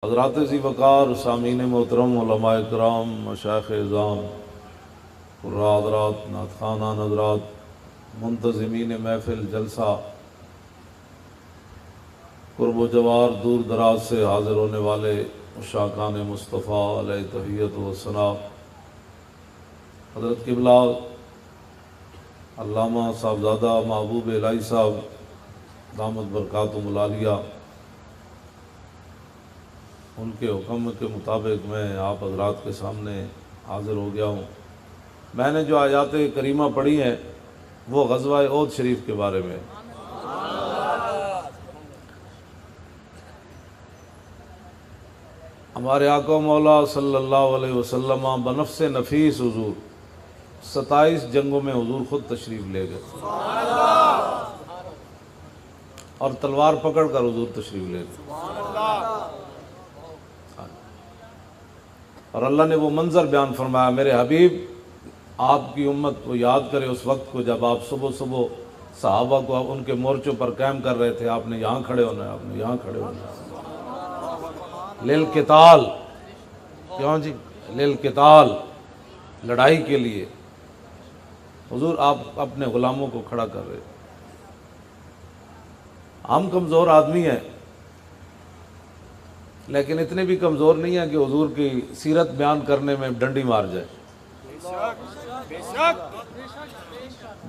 حضرات ذی وقار سامعین محترم، علماء کرام، مشائخ اعظام، قراء حضرات، نعت خوانان حضرات، منتظمین محفل جلسہ، قرب و جوار دور دراز سے حاضر ہونے والے مشاکان مصطفیٰ علیہ تحیت و ثنا، حضرت قبلہ علامہ صاحبزادہ محبوب الہی صاحب دامت برکاتہم العالیہ، ان کے حکم کے مطابق میں آپ حضرات کے سامنے حاضر ہو گیا ہوں۔ میں نے جو آیات کریمہ پڑھی ہیں وہ غزوہ احد شریف کے بارے میں۔ ہمارے آقا مولا صلی اللہ علیہ وسلم بنفس نفیس حضور 27 جنگوں میں حضور خود تشریف لے گئے، اور تلوار پکڑ کر حضور تشریف لے گئے، اور اللہ نے وہ منظر بیان فرمایا، میرے حبیب آپ کی امت کو یاد کرے اس وقت کو جب آپ صبح صبح صحابہ کو ان کے مورچوں پر قائم کر رہے تھے، آپ نے یہاں کھڑے ہونا ہے، آپ نے یہاں کھڑے ہونا ہے، للقتال، کیوں جی؟ للقتال، لڑائی کے لیے حضور آپ اپنے غلاموں کو کھڑا کر رہے۔ ہم کمزور آدمی ہیں، لیکن اتنے بھی کمزور نہیں ہیں کہ حضور کی سیرت بیان کرنے میں ڈنڈی مار جائے۔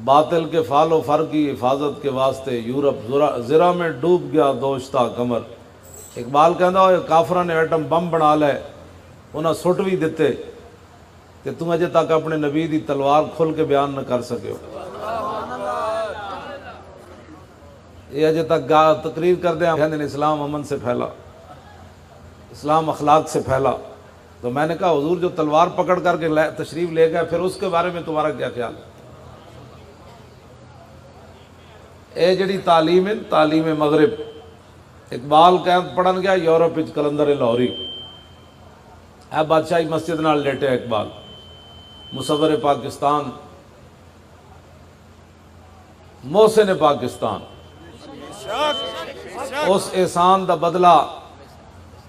باطل کے فال و فر کی حفاظت کے واسطے یورپ زرہ میں ڈوب گیا دوشتا کمر۔ اقبال کہندا ہوئے کافراں نے ایٹم بم بنا لے، انہاں سٹ بھی دیتے کہ تم اجے تک اپنے نبی دی تلوار کھل کے بیان نہ کر سکے ہو۔ یہ اجے تک تقریر کر دیں کہندے اسلام امن سے پھیلا، اسلام اخلاق سے پھیلا۔ تو میں نے کہا حضور جو تلوار پکڑ کر کے تشریف لے گئے، پھر اس کے بارے میں تمہارا کیا خیال ہے؟ اے جڑی تعلیم ہے، تعلیم مغرب، اقبال پڑھن گیا یورپ وچ کلندر لاہوری، اے بادشاہی مسجد نال لیٹے اقبال، مصور پاکستان، محسن پاکستان، اس احسان دا بدلہ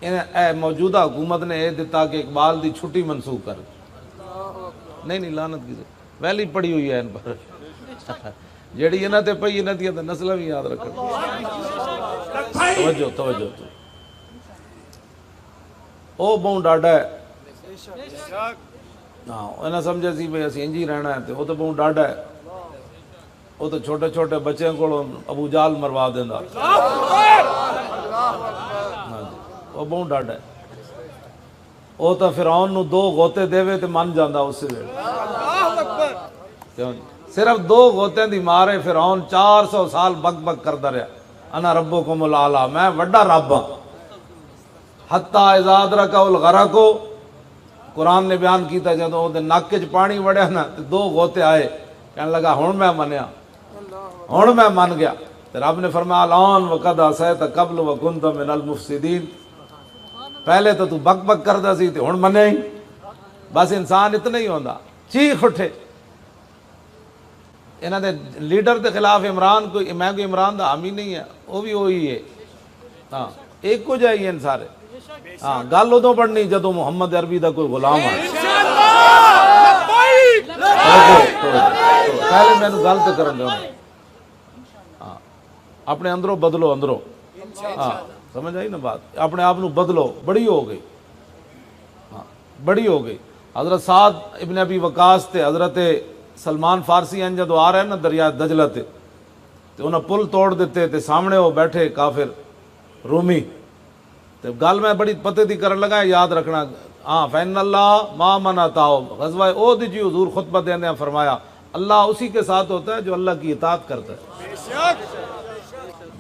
اے موجودہ حکومت نے یہ دیتا کہ اقبال دی چھٹی منسوخ کر، نہیں لعنت کی ویلی پڑی ہوئی ہے ان پر، جیڑی انہاں تے پئی انہاں دی نسلیں بھی یاد رکھن۔ توجہ او بہوں ڈاڈا ہے، ہاں انہاں سمجھے سی بھئی اسی انجی رہنا ہے، تے او تو بہوں ڈاڈا ہے، او تو چھوٹے چھوٹے بچے کو ابو جال مروا دیندا، وہ بہت ڈاڈا ہے، وہ تو فرعون نو 2 غوطے دے تے من جاندہ اس سے صرف 2 غوطے دی مارے فرعون 400 سال بک بک کرتا رہا، انا ربکم الاعلی، میں وڈا رب ہاں، حتی اذا ادرکہ الغرق، قرآن نے بیان کیتا جدوں او دے نک وچ پانی وڑیا نا تے 2 غوطے آئے، کہنے لگا ہن میں منیا، ہن میں من گیا، تے رب نے فرمایا الان وقد عصیت قبل وکنت من المفسدین، پہلے تو بک بک کردا سی تے ہن منے ہی۔ بس انسان اتنا ہی ہوندا، چیخ اٹھے۔ انہاں دے لیڈر دے خلاف عمران میں کوئی عمران دا حامی نہیں ہے، وہ بھی وہی ہے، ہاں ایک کو جائی ہیں سارے، ہاں گل ادوں پڑھنی جدوں محمد عربی دا کوئی غلام ہے۔ پہلے میں نے گل تے کرن دو، ہاں اپنے اندروں بدلو، اندروں، ہاں سمجھ آئی نا بات، اپنے آپ نو بدلو، بڑی ہو گئی، ہاں بڑی ہو گئی۔ حضرت سعد ابن ابی وقاص تے حضرت سلمان فارسی ہیں جدو آ رہے ہیں نا دریا دجلہ تے انہاں پل توڑ دیتے تے سامنے وہ بیٹھے کافر رومی، تے گل میں بڑی پتے دی کرن لگا، یاد رکھنا، ہاں فإن اللہ ما منعتہ، غزوہ احد جی حضور خطبہ دیندے فرمایا اللہ اسی کے ساتھ ہوتا ہے جو اللہ کی اطاعت کرتا ہے۔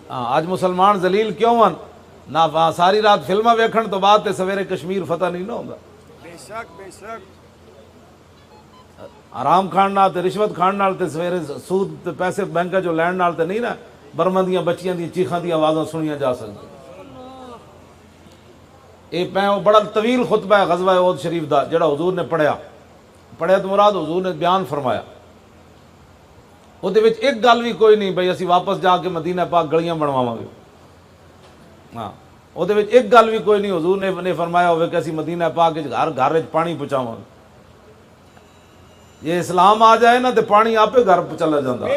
ہاں آج مسلمان ذلیل کیوں ہیں؟ نہ ساری رات فلمہ ویکھن تو بعد تے سویرے کشمیر فتح نہیں نہ ہوندا، آرام کھان نال تے رشوت کھان نال تے سویرے سود تے پیسے بینک جو لین نال تے نہیں نا برما دیاں بچیاں دی چیخاں دی آوازاں سنیاں جا سکدی۔ یہ بڑا طویل خطبہ ہے غزوہ احد شریف دا جڑا حضور نے پڑھیا تو مراد حضور نے بیان فرمایا، وہ دے وچ ایک گل بھی کوئی نہیں بھئی اسی واپس جا کے مدینہ پاک گلیاں بنواواں گے، ہاں ਉਹਦੇ ਵਿੱਚ ਇੱਕ ਗੱਲ ਵੀ ਕੋਈ ਨਹੀਂ ਹਜ਼ੂਰ ਨੇ ਫਰਮਾਇਆ ਹੋਵੇ ਕਿ ਅਸੀਂ ਮਦੀਨਾ پاک ਵਿੱਚ ਘਰ ਵਿੱਚ ਪਾਣੀ ਪਹੁੰਚਾਵਾਂਗੇ। ਜੇ ਇਸਲਾਮ ਆ ਜਾਏ ਨਾ ਤੇ ਪਾਣੀ ਆਪੇ ਘਰ ਚਲਾ ਜਾਂਦਾ।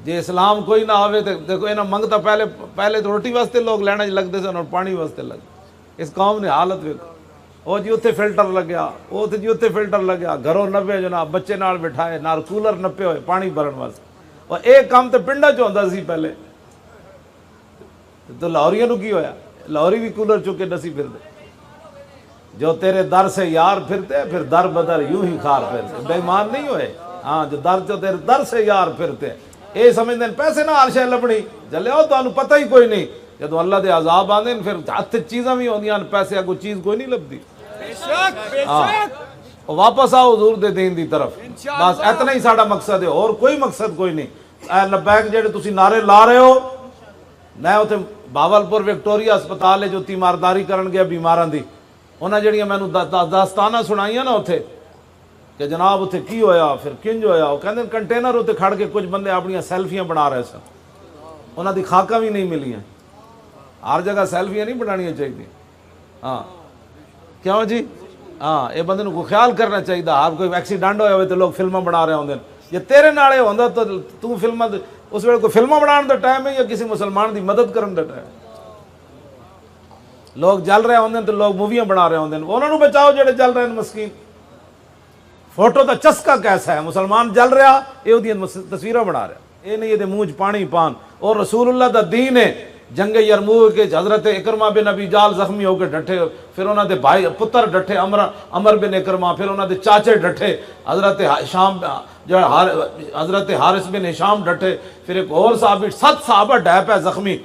ਜੇ ਇਸਲਾਮ ਕੋਈ ਨਾ ਆਵੇ ਤੇ ਦੇਖੋ ਇਹਨਾਂ ਮੰਗਤਾ ਪਹਿਲੇ ਤਾਂ ਰੋਟੀ ਵਾਸਤੇ ਲੋਕ ਲੈਣਾ ਚ ਲੱਗਦੇ ਸਨ, ਹੁਣ ਪਾਣੀ ਵਾਸਤੇ ਲੱਗ। ਇਸ ਕੌਮ ਨੇ ਹਾਲਤ ਵੇਖੋ, ਉਹ ਜੀ ਉੱਥੇ ਫਿਲਟਰ ਲੱਗਿਆ, ਉੱਥੇ ਜੀ ਉੱਥੇ ਫਿਲਟਰ ਲੱਗਿਆ, ਘਰੋਂ ਨੱਪੇ ਜਨਾਬ ਬੱਚੇ ਨਾਲ ਬਿਠਾਏ, ਨਾਲ ਕੂਲਰ ਨੱਪੇ ਹੋਏ ਪਾਣੀ ਭਰਨ ਵਾਸਤੇ। ਉਹ ਇਹ ਕੰਮ ਤੇ ਪਿੰਡਾਂ 'ਚ ਹੁੰਦਾ ਸੀ ਪਹਿਲੇ। تو لاہوریوں کی ہویا؟ لاہوری بھی کولر چکے نسی پھرتے، جو تیرے در سے یار پھرتے پھر در بدر یوں ہی خار پھرتے، بے ایمان نہیں ہوئے؟ ہاں جو تیرے در سے یار پھرتے اے سمجھتے ہیں پیسے نہ ہر شے لبنی جلے ہو تو پتہ ہی کوئی نہیں، جب اللہ دے عذاب آندے پھر ہاتھ چیزاں بھی ہوندیاں پیسے کوئی چیز کوئی نہیں لبدی۔ واپس آؤ حضور دے دین دی طرف، بس اتنا ہی ساڈا مقصد ہے، اور کوئی مقصد کوئی نہیں۔ اے لبیک جڑے تسی نعرے لا رہے ہو، میں اتنے بہاولپور وکٹوریا ہسپتال ہے جو تیمارداری کرن گیا بیماراں دی، انہاں جڑیاں مینوں داستاناں سنائیاں نا اتھے کہ جناب اتھے کی ہویا پھر کنج ہویا، وہ کہندے کنٹینر اتھے کھڑ کے کچھ بندے اپنی سیلفیاں بنا رہے سن، انہاں دی خاکاں بھی نہیں ملیاں۔ ہر جگہ سیلفیاں نہیں بنانیاں چاہیے، ہاں کیوں جی؟ ہاں یہ بندے کو خیال کرنا چاہیے، آپ کوئی ایکسیڈنٹ ہویا ہوئے تو لوگ فلماں بنا رہے ہوندے، جے تیرے نالے ہوندا تو فلماں اس ویلے کوئی فلماں بنان دا ٹائم ہے یا کسی مسلمان دی مدد کرن دا ٹائم؟ لوگ جل رہے ہوندے تو لوگ موویاں بنا رہے ہوندے، انہاں نوں بچاؤ جڑے جل رہے ہیں مسکین۔ فوٹو دا چسکا کیسا ہے، مسلمان جل رہا یہ اودیاں تصویراں بنا رہا، یہ نہیں یہ منہ پانی پان۔ اور رسول اللہ دا دین ہے، جنگ یرموک کے حضرت اکرمہ بن ابی جال زخمی ہو کے ڈٹھے، پھر انہاں دے بھائی پتر ڈٹھے عمر بن اکرمہ، پھر انہاں دے چاچے ڈٹھے حضرت ہشام جو حضرت حارث بن ہشام ڈٹھے، پھر ایک اور صحابی 7 صحابہ ڈے پے زخمی،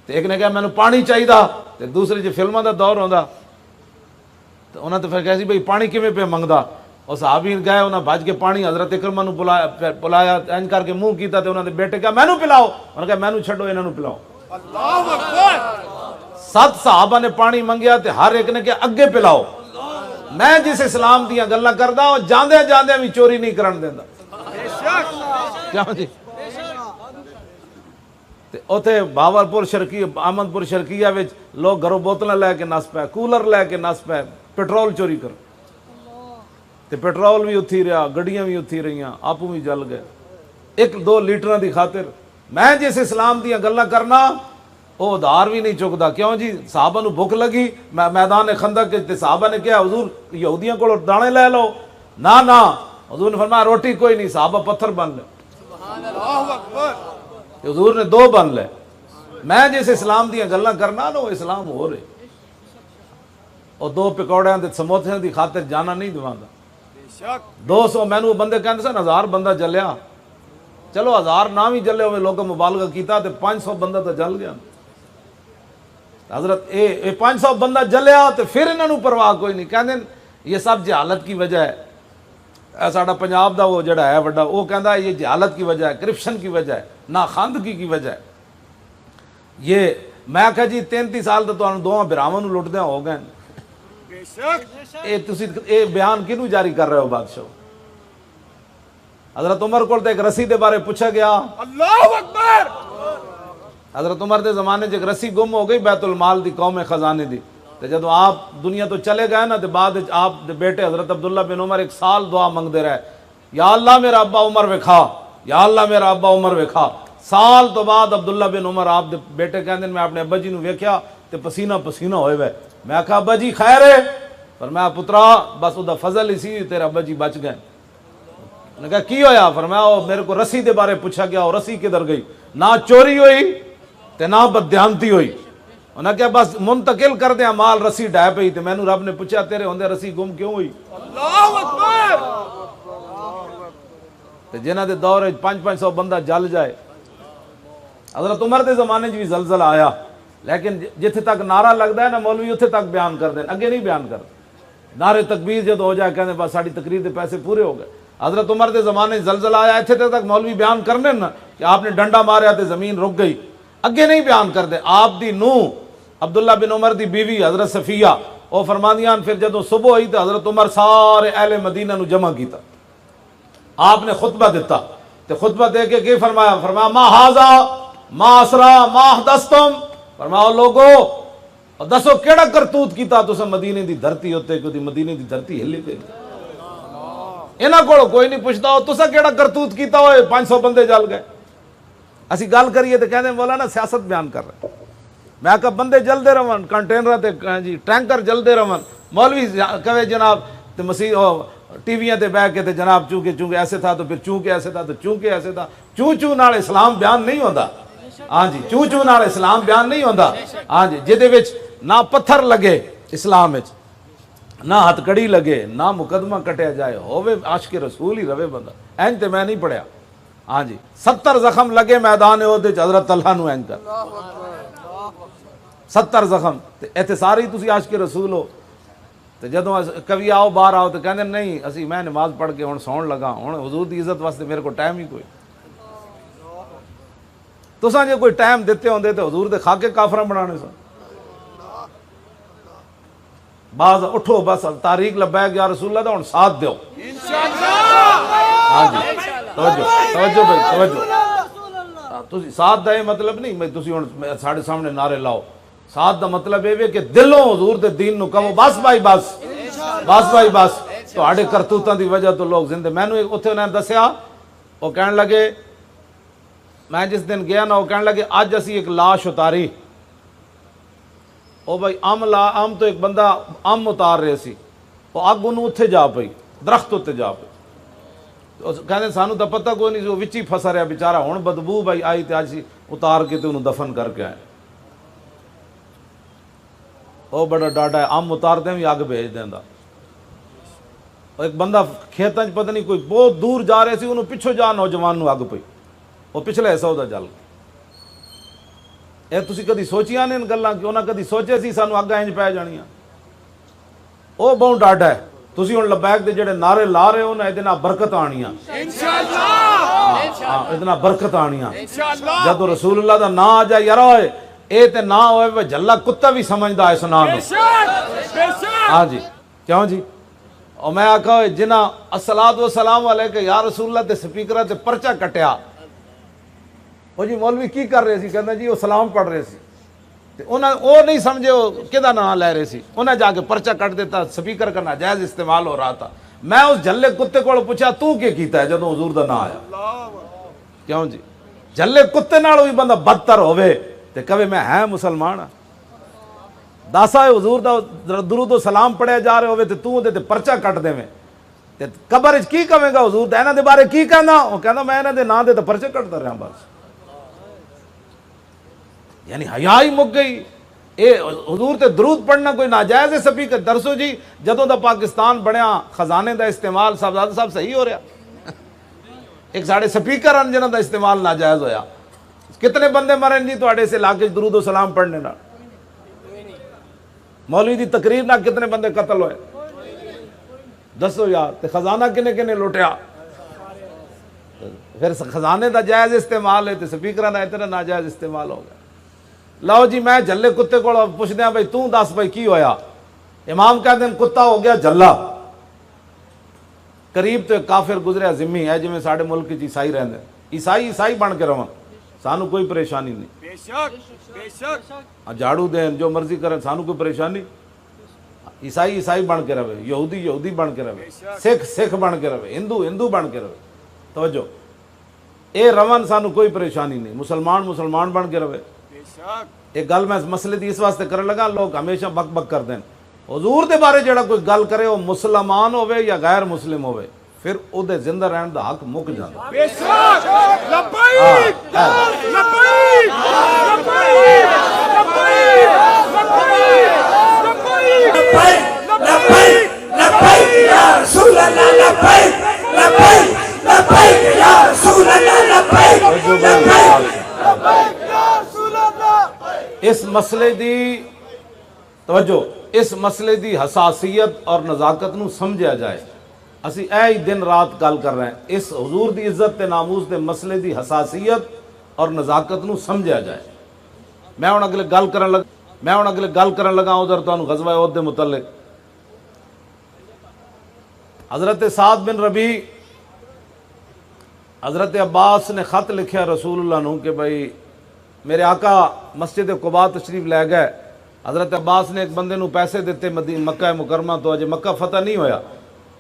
تو ایک نے کہا میں نے پانی چاہیے، تو دوسرے جو فلموں دا دور ہوندا تو انہاں تو پھر کہا سی بھئی پانی کیویں پہ منگدا، اور صحابی گئے انہاں بھج کے پانی حضرت اکرمہ نو پلایا، انج کر کے منہ کیتا تے انہاں دے بیٹے کہا مینوں پلاؤ، انہاں کہا مینوں چھڈو انہاں نو پلاؤ۔ اللہ اکبر! 7 صحابہ نے پانی منگیا تے ہر ایک نے کہا اگے پلاؤ، میں جس اسلام دیاں گلاں کردا او جاندے جاندے بھی چوری نہیں کرن دیندا۔ کیوں جی؟ اتنے بہاولپور شرکی احمدپور شرکیہ وچ لوگ گھروں بوتلاں لے کے نس پے، کولر لے کے نس پے، پیٹرول چوری کر، تے پیٹرول بھی اتھی رہا، گڈیاں بھی اتھی رہیاں، آپو بھی جل گئے 1-2 لیٹراں دی خاطر۔ میں جس اسلام دیاں گلاں کرنا وہ ادھار بھی نہیں چکدا۔ کیوں جی؟ صحابہ نو بھوک لگی میدان خندق تے صحابہ نے کہا حضور یہودیاں کو دانے لے لو، نہ حضور نے فرمایا روٹی کوئی نہیں، صحابہ پتھر بن لے، اللہ اکبر، حضور نے 2 بن لے۔ میں جس اسلام دیاں گلاں کرنا نا وہ اسلام ہو رہے، اور 2 پکوڑیاں تے سموسیاں دی خاطر جانا نہیں دواندا۔ 200 مینوں بندے کہندے سن 1000 بندہ جلیا، چلو 1000 نہ بھی جلے ہوئے لوگوں مبالغہ کیتا تے 500 بندہ تو جل گیا۔ حضرت اے 500 بندہ جلیا تو پھر انہوں پرواہ کوئی نہیں، کہندے یہ سب جہالت کی وجہ ہے۔ ساڈا پنجاب دا وہ جڑا ہے بڑا وہ کہندا ہے یہ جہالت کی وجہ ہے، کرپشن کی وجہ ہے، ناخواندگی کی وجہ ہے۔ یہ میں کہا جی 33 سال تو تانوں دوواں بھراواں نوں لٹدیاں ہو گئے، اے بیان کینوں جاری کر رہے ہو بادشاہ؟ حضرت عمر کو ایک رسی دے بارے پوچھا گیا، اللہ اکبر، حضرت عمر دے زمانے ایک رسی گم ہو گئی بیت المال دی قوم خزانے دی، تو جب آپ دنیا تو چلے گئے نا تو بعد آپ دے بیٹے حضرت عبداللہ بن عمر 1 سال دعا منگتے رہے، یا اللہ میرا ابا عمر وکھا، یا اللہ میرا ابا عمر وکھا۔ سال تو بعد عبداللہ بن عمر آپ دے بیٹے کہندے میں اپنے ابا جی نو ویکھیا تے پسینہ پسینہ ہوئے وے، میں کہا ابا جی خیر ہے؟ فرمایا پترا بس وہ دا فضل اسی تیرا ابا جی بچ گئے۔ نے کہا کی ہویا؟ فرمایا وہ میرے کو رسی دے بارے پوچھا گیا اور رسی کدھر گئی، نہ چوری ہوئی تے نہ بددھیانتی ہوئی، انہاں کہا بس منتقل کر دیا مال رسی ڈائے پئی، تے مینوں رب نے پوچھا تیرے ہوندے رسی گم کیوں ہوئی؟ اللہ اکبر! تے جنہاں دے دور وچ 500 بندہ جل جائے۔ حضرت عمر دے زمانے وچ بھی زلزلہ آیا، لیکن جتھے تک نعرہ لگدا ہے نا مولوی اتھے تک بیان کر دین، اگے نہیں بیان کرتے۔ نعرے تکبیر جب ہو جائے کہندے بس ساڈی تقریر دے پیسے پورے ہو گئے۔ حضرت عمر دے زمانے زلزلہ آیا اتھے تک مولوی بیان کرنے نا کہ آپ نے ڈنڈا ماریا تے زمین رک گئی، اگے نہیں بیان کر دے۔ آپ دی نوح عبداللہ بن عمر دی بیوی حضرت صفیہ وہ فرماندیاں پھر جدوں صبح ہوئی تو حضرت عمر سارے اہل مدینہ نو جمع کیتا، آپ نے خطبہ دیتا، تے خطبہ دے کے فرمایا ما ھذا ما اسرا ما حدثتم، فرماؤ لوگو دسو کیڑا کرتوت کیتا تساں مدینے دی دھرتی ہوتے کہ مدینے دی دھرتی ہلی پئی انہاں کولوں کوئی نہیں پوچھدا ہو تساں کیڑا کرتوت کیتا ہوئے 500 بندے جل گئے اسی گل کریے تو کہندے مولانا سیاست بیان کر رہے میں کہا بندے جلدے رہن کنٹینر تے جی ٹینکر جلدے رہن مولوی کہے جناب تے مسیح ٹی ویاں تے بیٹھ کے تے جناب چونکہ ایسے تھا تو پھر چونکہ ایسے تھا تو چونکہ ایسے تھا چوں نال اسلام بیان نہیں ہوندا ہاں جی چوں نال اسلام بیان نہیں ہوندا ہاں جی جے دے وچ نہ پتھر لگے اسلام وچ نہ ہتھ کڑی لگے نہ مقدمہ کٹیا جائے ہووے عاشق رسول ہی رہے بندہ این تے میں نہیں پڑھیا ہاں جی 70 زخم لگے میدان احد وچ حضرت طلحہ نو این کر 70 زخم تے ایتھے ساری تسی عاشق رسول ہو تے جدوں کبھی آؤ باہر آؤ تے کہندے نہیں اسی میں نماز پڑھ کے ہن سون لگا ہن حضور دی عزت واسطے میرے کو ٹائم ہی کوئی تساں جے کوئی ٹائم دیتے ہوندے تے حضور دے خاکے کافراں بنانے سن بعض اٹھو بس تاریخ لبیک یا رسول اللہ دا ہن ساتھ دیو ہاں جی توجہ بھائی توجہ تسی ساتھ دا یہ مطلب نہیں میں تسی ہن ساڈے سامنے نعرے لاؤ ساتھ دا مطلب یہ کہ دلوں حضور دے دین نو کہو بس بھائی بس بس بھائی بس تہاڈے کرتوتاں دی وجہ تو لوگ زندے مینوں اوتھے انہاں نے دسیا وہ کہن لگے میں جس دن گیا نا وہ کہنے لگے اج اسی ایک لاش اتاری او بھائی ام تو ایک بندہ ام اتار رہے سی وہ اگ انہوں اتھے جا پئی درخت اتھے جا پئی کہنے سانو تو پتہ کوئی نہیں وہ وچی پھسا رہا بیچارہ ہن بدبو بھائی آئی تے اج اتار کے تے انہوں دفن کر کے آئے او بڑا ڈاڈا ہے ام اتار دیں بھی اگ بھیج دیندا ایک بندہ کھیتاں چ پتہ نہیں کوئی بہت دور جا رہے سی انہوں پچھو جا نوجوان نو اگ پئی وہ پچھلے حصہ دا جل اے تسی کدی سوچیاں نے ان گلاں کہ انہاں کدی سوچے سی سانو اگ انج پے جانیاں او بہت ڈاڈا ہے تسی ہن لبیک دے جڑے نعرے لا رہے ہو نا ادے نال برکت آنیاں انشاءاللہ ادے نال برکت آنیاں جدوں رسول اللہ دا نام آ جائے یار اوئے اے تے نہ ہوئے جھلا کتا بھی سمجھدا اس نام نو ہاں جی کیوں جی اور میں آکھا جنہاں الصلاۃ والسلام علیک یا رسول اللہ تے سپیکراں تے پرچہ کٹیا وہ جی مولوی کی کر رہے سی کہنا جی وہ سلام پڑھ رہے سی وہ نہیں سمجھے وہ کدا نام لے رہے سی انہیں جا کے پرچہ کٹ دیتا سپیکر کا ناجائز استعمال ہو رہا تھا میں اس جھلے کتے کو پوچھا تو کیا کیتا ہے جدوں حضور دا نام آیا کیوں جی جھلے کتے نال بھی بندہ بدتر ہوئے تے کہے میں ہے مسلمان داسا حضور دا درود و سلام پڑھیا جا رہے ہوئے تے تو دے تے پرچہ کٹ دے میں تے قبر وچ کی کہے گا حضور دا انہاں دے بارے کی کہنا وہ کہندا میں انہاں دے نام دے تے پرچہ کٹدا رہا بس یعنی حیا ہی مک گئی اے حضور تے درود پڑھنا کوئی ناجائز ہے سبھی درسو جی جدوں دا پاکستان بنیا خزانے دا استعمال صاحبزادہ صاحب صحیح ہو رہا ایک ساڑے سپیکر ہیں جنہاں دا استعمال ناجائز ہویا کتنے بندے مرن جی تواڈے سے علاقے درود و سلام پڑھنے نال مولوی دی تقریر نال کتنے بندے قتل ہوئے دسو یار تے خزانہ کنے کنے لوٹیا پھر خزانے دا جائز استعمال ہے تے سپیکراں دا اتنا ناجائز استعمال ہو گیا لو جی میں جھلے کتے کو پوچھ دیا بھائی تو دس بھائی کی ہویا امام کہتے ہیں کتا ہو گیا جھلا قریب تو ایک کافر گزریا ذمہ ہے جی میں ساڑھے ملک عیسائی رہندے عیسائی بن کے رہن سانو کوئی پریشانی نہیں بے شک جھاڑو دین جو مرضی کریں سانو کوئی پریشانی عیسائی بن کے رہے یہودی بن کے رہے سکھ بن کے رہے ہندو بن کے رہے توجہ اے رون سانو کوئی پریشانی نہیں مسلمان بن کے رہے ایک گل میں مسئلے دی اس واسطے کرنے لگا لوگ ہمیشہ بک بک کر دیں حضور دے بارے جڑا کوئی گل کرے وہ مسلمان ہوئے یا غیر مسلم ہوئے پھر او دے زندہ رہن دا حق مک جاتا بے شک لبیک لبیک لبیک لبیک یا رسول اللہ لبیک لبیک لبیک یا رسول اللہ لبیک لبیک اس مسئلے دی توجہ اس مسئلے دی حساسیت اور نزاکت نو سمجھا جائے اسی اے دن رات گل کر رہے ہیں اس حضور دی عزت تے ناموس دے مسئلے دی حساسیت اور نزاکت نو سمجھا جائے میں ہن اگلے گل کرن لگا ادھر تانوں غزوہ احد دے متعلق حضرت سعد بن ربیع حضرت عباس نے خط لکھیا رسول اللہ نو کہ بھائی میرے آقا مسجد قباء تشریف لے گئے. حضرت عباس نے ایک بندے نو پیسے دیتے مکہ مکرمہ تو اجے مکہ فتح نہیں ہویا.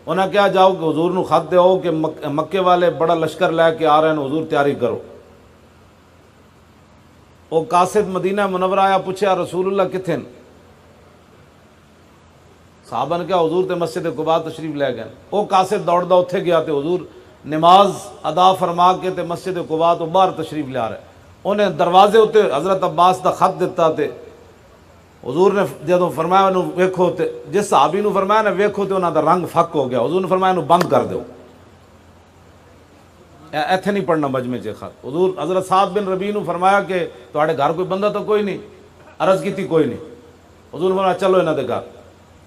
انہاں کیا جاؤ کہ حضور نو خط دیو کہ مکے والے بڑا لشکر لے کے آ رہے ہیں, حضور تیاری کرو. وہ قاصد مدینہ منورہ آیا, پوچھا رسول اللہ کتھے ہیں؟ صحابہ نے کہا حضور تے مسجد قباء تشریف لے گئے. وہ قاصد دوڑدا اتھے گیا تے حضور نماز ادا فرما کے تے مسجد قباء تو باہر تشریف لے آ رہے. انہیں دروازے اتنے حضرت عباس دا خط دیتا تے حضور نے جدوں فرمایا انہوں ویکھو تے جس صحابی نو فرمایا نا ویکھو تے انہاں دا رنگ فک ہو گیا. حضور نے فرمایا انہوں بند کر دیو, ایتھے نہیں پڑھنا مجمع چ خط. حضور حضرت سعد بن ربیع نو فرمایا کہ تواڈے گھر کوئی بندہ تو کوئی نہیں؟ عرض کیتی کوئی نہیں. حضور نے فرمایا چلو انہاں دے گھر.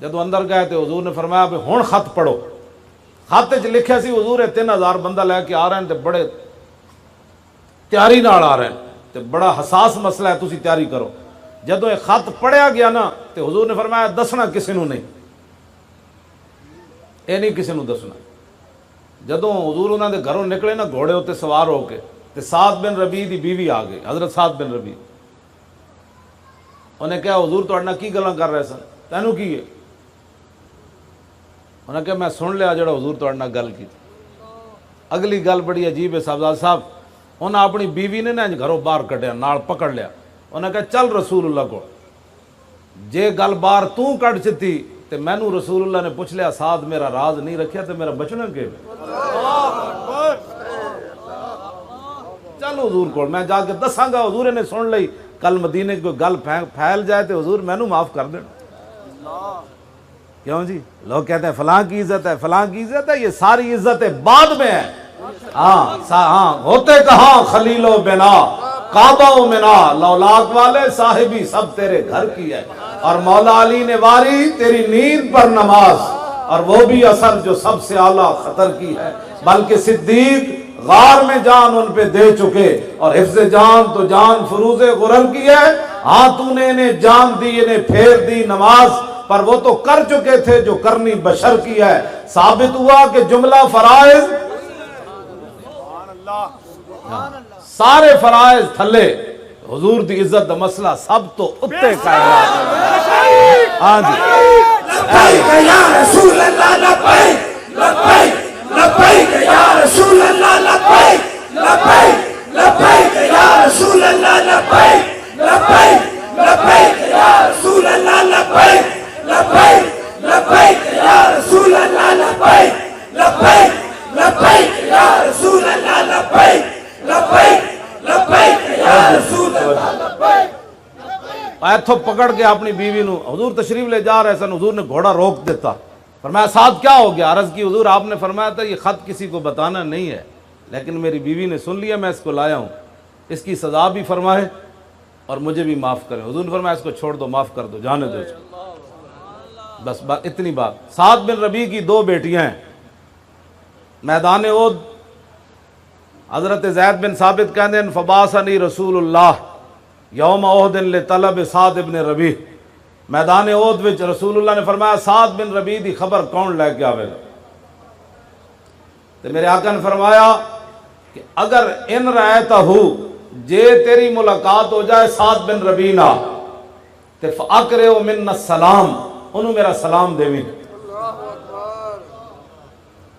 جدوں اندر گئے تے حضور نے فرمایا بھی ہن خط پڑھو. خط وچ لکھیا سی حضور 3000 بندہ لے کے آ رہے ہیں تے بڑے تیاری نال آ رہے ہیں تے بڑا حساس مسئلہ ہے, تسی تیاری کرو. جدوں یہ خط پڑھیا گیا نا تے حضور نے فرمایا دسنا کسی نو نہیں, اے نہیں کسی نو دسنا. جدوں حضور انہاں دے گھروں نکلے نا گھوڑے اتنے سوار ہو کے تے سعد بن ربیع دی بیوی آ گئی, حضرت سعد بن ربیع. انہیں کہا حضور تواڈے نال کی گلاں کر رہے سن, تینوں کی ہے؟ انہوں نے کہا میں سن لیا جڑا حضور تواڈے نال گل کی. اگلی گل بڑی عجیب ہے صاحبزاد صاحب. انہاں اپنی بیوی نے نا گھروں باہر کڈیا, نال پکڑ لیا. انہوں نے کہا چل رسول اللہ کو, جے گل باہر تو کڈ چتی تے مینوں رسول اللہ نے پوچھ لیا سعد میرا راز نہیں رکھیا تے میرا بچنا کہ چل حضور کو میں جا کے دساں گا. حضور نے سن لئی, کل مدینے کوئی گل پھیل جائے تے حضور مینوں معاف کر دینا. کیوں جی لوگ کہتے ہیں فلاں کی عزت ہے, فلاں کی عزت ہے, یہ ساری عزتیں بعد میں ہے. ہاں ہوتے کہاں خلیل و بنا کعبہ و منا, لولاک والے صاحبی سب تیرے گھر کی ہے. اور مولا علی نے واری تیری نیند پر نماز, اور وہ بھی اثر جو سب سے اعلیٰ خطر کی ہے. بلکہ صدیق غار میں جان ان پہ دے چکے, اور حفظ جان تو جان فروز غرر کی ہے. ہاں تو نے انہیں جان دی, انہیں پھیر دی نماز, پر وہ تو کر چکے تھے جو کرنی بشر کی ہے. ثابت ہوا کہ جملہ فرائض سارے فرائض تھلے, حضور دی عزت دا مسئلہ سب تو اتے کائنات. ہاں جی لبیک یا رسول اللہ, لبیک لبیک لبیک یا رسول اللہ, لبیک لبیک لبیک یا رسول اللہ, لبیک لبیک لبیک یا رسول اللہ, لبیک لبیک لبیک یا رسول اللہ, لبیک لبیک لبیک یا رسول اللہ, لبیک لبیک لبیک یا رسول اللہ, لبیک. ایتھوں پکڑ کے اپنی بیوی نو حضور تشریف لے جا رہے سن. حضور نے گھوڑا روک دیتا, فرمایا سعد کیا ہو گیا؟ عرض کی حضور آپ نے فرمایا تھا یہ خط کسی کو بتانا نہیں ہے, لیکن میری بیوی نے سن لیا, میں اس کو لایا ہوں, اس کی سزا بھی فرمائے اور مجھے بھی معاف کرے. حضور نے فرمایا اس کو چھوڑ دو, معاف کر دو, جانے دو اس کو. بس اتنی بات. سعد بن ربیع کی 2 بیٹیاں ہیں. میدان احد حضرت زید بن ثابت کہتے ہیں فباسنی رسول اللہ یوم احد لطلب سعد بن ربیع. میدان احد وچ رسول اللہ نے فرمایا سعد بن ربیع دی خبر کون لے کے آوے گا؟ تو میرے آقا نے فرمایا کہ اگر ان رأیتہ جے تیری ملاقات ہو جائے سعد بن ربیع نہ تے فاقرئ من السلام, انہوں میرا سلام دیویں.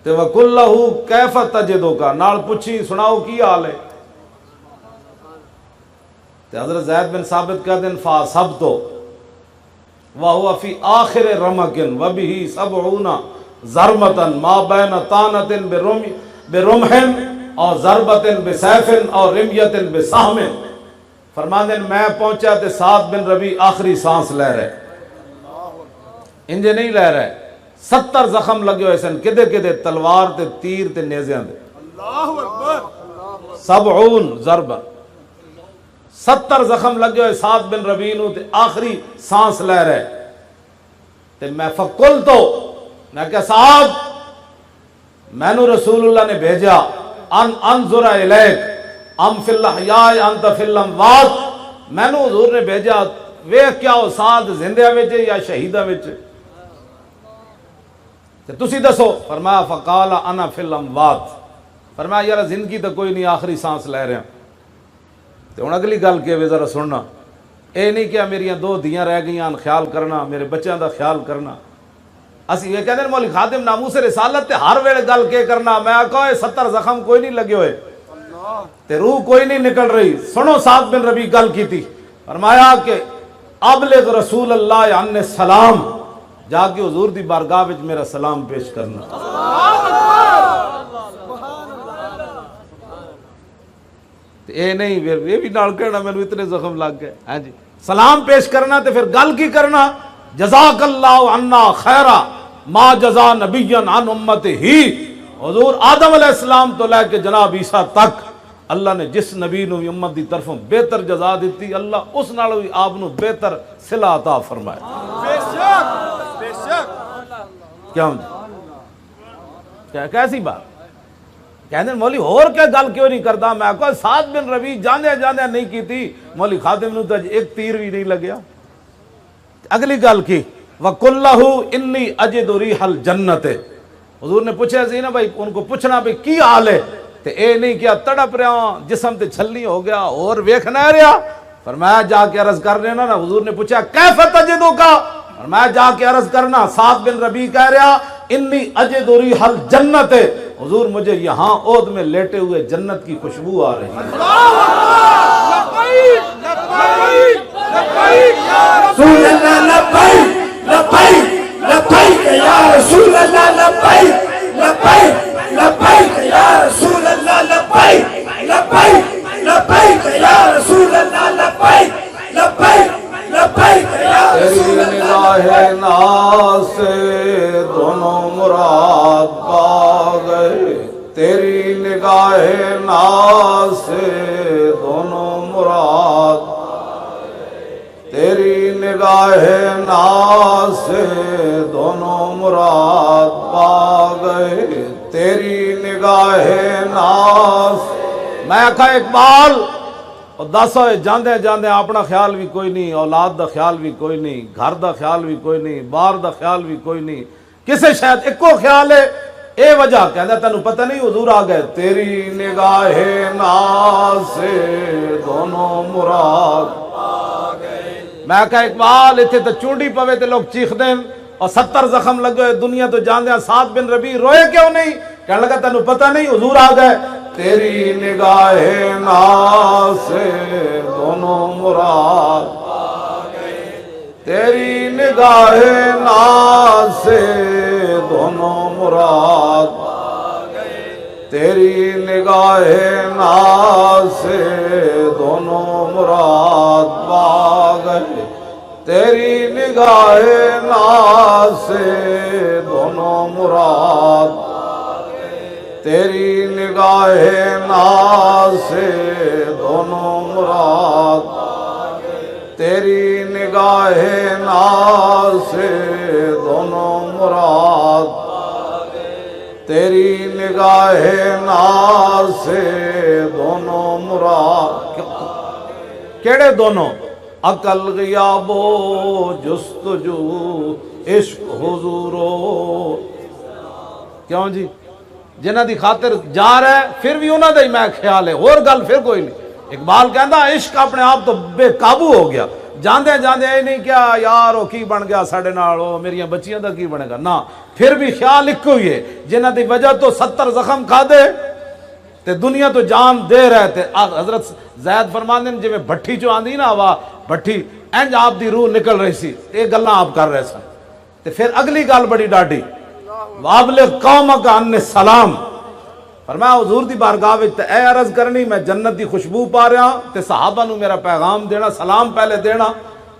تے وَقُلْ لَهُ كَيْفَ تَجِدُكَ, نال پوچھی سناؤ کی حال ہے. تے حضرت زید بن ثابت کہتے ہیں فَأَصَبْتُ وَهُوَ فِي آخِرِ رَمَقٍ وَبِهِ 70 ضربة ما بين طعنة برمح اور ضربة بسيف اور رمية بسهم. فرماندے میں پہنچا تے سعد بن ربیع آخری سانس لے رہے, انجے نہیں لے رہے. 70 زخم لگے ہوئے سن, کدے کدے تلوار تے تیر تے نیزیاں دے. اللہ اکبر. 70 ضربہ, 70 زخم لگے ہوئے سعد بن ربیع نو تے آخری سانس لے رہے. تے میں فقلتو, میں کہ سعد مینو رسول اللہ نے بھیجا ان انظر الیک ام فی الاحیاء انت فی الاموات, مینو حضور نے بھیجا ویکھ کیا ہو سعد زندہ وچ یا شہیدہ وچ, تے تسی دسو. فرمایا فقال انا فی الاموات, فرمایا یار زندگی تو کوئی نہیں, آخری سانس لے رہے ہیں. تو ہن اگلی گل کہ ذرا سننا، اے نہیں کہ میریاں 2 دھیاں رہ گئیاں خیال کرنا، میرے بچیاں دا خیال کرنا۔ اسی یہ کہتے ہیں مولوی خادم ناموس رسالت تے ہر ویلے گل کے کرنا، میں آکھا 70 زخم کوئی نہیں لگے ہوئے تے روح کوئی نہیں نکل رہی۔ سنو سعد بن ربیع گل کی تھی، فرمایا کہ ابلغ رسول اللہ عن السلام، جا کے حضور دی بارگاہ وچ میرا سلام پیش کرنا۔ اے نہیں یہ بھی نال کہنا مینوں اتنے زخم لگ گئے، ہاں جی سلام پیش کرنا تے پھر گل کی کرنا، جزاک اللہ عنا خیرا ما جزا نبی عن امتہ ہی۔ حضور آدم علیہ السلام تو لے کے جناب عیسیٰ تک اللہ نے جس نبی نو امت دی طرفوں بہتر جزا دیتی، اللہ اس نالوں بھی آپ نو بہتر صلہ عطا فرمایا۔ بے شک کیا کیسی بات کہتے ہیں مولی اور کیا گل کیوں نہیں کرتا؟ میں کہا سعد بن ربیع جاندے جاندے نہیں کی تھی، مولی خادم نو تو ایک تیر بھی نہیں لگیا۔ اگلی گل کی وَقُلْ لَهُ إِنِّي أَجِدُ رِيحَ الْجَنَّةِ، حضور نے پوچھا سی نا بھائی ان کو پوچھنا بھی کی حال ہے، تے اے نہیں کیا تڑپ رہا ہوں جسم تے چھلی ہو گیا اور ویکھنا رہا، فرمایا جا کے عرض کر دینا نا۔ حضور نے پوچھا کیف تجدک، فرمایا جا کے عرض کرنا۔ سعد بن ربیع کہہ رہا انی اجد ریح الجنت، حضور مجھے یہاں عود میں لیٹے ہوئے جنت کی خوشبو آ رہی ہے۔ رسول اللہ لبیک لبیک لبیک یا رسول اللہ لبیک لبیک لبیک یا رسول اللہ لبیک لبیک لبیک یا رسول اللہ لبیک لبیک لبیک یا رسول تیری اللہ۔ نگاہ ناز سے دونوں مراد پا گئے، تیری نگاہ ناز سے دونوں مراد، تیری نگاہ ناز سے دونوں مراد پا گئے، تیری نگاہ ناز۔ میں آکھا اقبال اور دس ہوئے جاندے جاندے اپنا خیال بھی کوئی نہیں، اولاد دا خیال بھی کوئی نہیں، گھر دا خیال بھی کوئی نہیں، باہر دا خیال بھی کوئی نہیں، کسے شاید ایک کو خیال ہے۔ اے وجہ کہتا تینوں پتہ نہیں حضور آ گئے، تیری نگاہ ناز سے دونوں مراد۔ میں کہا اقبال اتھے تو چونڈی پوے تے لوگ چیخ دیں اور 70 زخم لگے دنیا تو جان دیا۔ سعد بن ربیع روئے کیوں نہیں؟ کہنے لگا تینوں پتہ نہیں حضور آ گئے، تیری نگاہ ناز سے دونوں مراد، تیری نگاہ ناز سے دونوں مراد، تیری نگاہ ناز سے دونوں مراد پا گئے، تیری نگاہ ناز سے دونوں مراد، تیری نگاہ ناز سے دونوں مراد، تیری نگاہ ناز سے دونوں مراد، تیری نگاہ ناز سے دونوں مراد۔ کیڑے دونوں؟ عقل غیاب و جستجو عشق حضورو۔ کیوں جی؟ جنہ دی خاطر جا رہا ہے پھر بھی انہاں دا ہی میں خیال ہے، اور گل پھر کوئی نہیں۔ اقبال کہندا عشق اپنے آپ تو بے قابو ہو گیا، جاندے جاندے اے نہیں کیا یار وہ کی بن گیا ساڈے نال، وہ میریاں بچیاں دا کی بنے گا، نہ پھر بھی خیال ایک ہوئی ہے۔ جنہ دی وجہ تو 70 زخم کھا دے تے دنیا تو جان دے رہے تھے۔ حضرت زید فرماندے نے جویں بھٹی چوں آندی نا ہوا، بھٹی انج آپ دی روح نکل رہی سی، یہ گلاں آپ کر رہے سن۔ تے پھر اگلی گل بڑی ڈاڈی، وابلغ قومک عن السلام، فرمایا حضور دی بارگاہ وچ تے اے عرض کرنی میں جنت دی خوشبو پا رہا تے صحابہ نو میرا پیغام دینا، سلام پہلے دینا،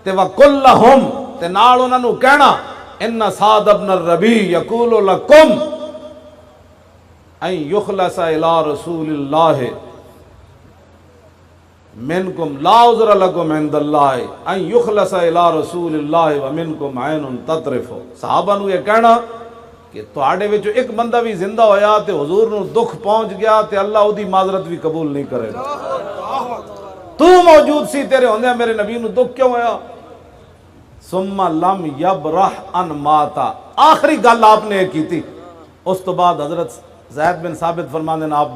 تے وَقُلْ لَهُمْ تے نال انہاں نو کہنا ان سعد بن الربیع یقول لکم ان یخلص الی رسول اللہ منکم لا عذر لکم عند اللہ ان یخلص الی رسول اللہ ومنکم عین تطرف۔ صحابہ نو یہ کہنا کہ تواڈے وچ ایک بندہ بھی زندہ ہویا تے حضور نو دکھ پہنچ گیا تے اللہ او دی معذرت بھی قبول نہیں کرے گا۔ تو موجود سی، تیرے ہوندے میرے نبی نو دکھ کیوں ہویا؟ ثم لم یبرح ان ماتا، آخری گل آپ نے کی تھی۔ اس تو بعد حضرت زید بن ثابت فرماندے نے آپ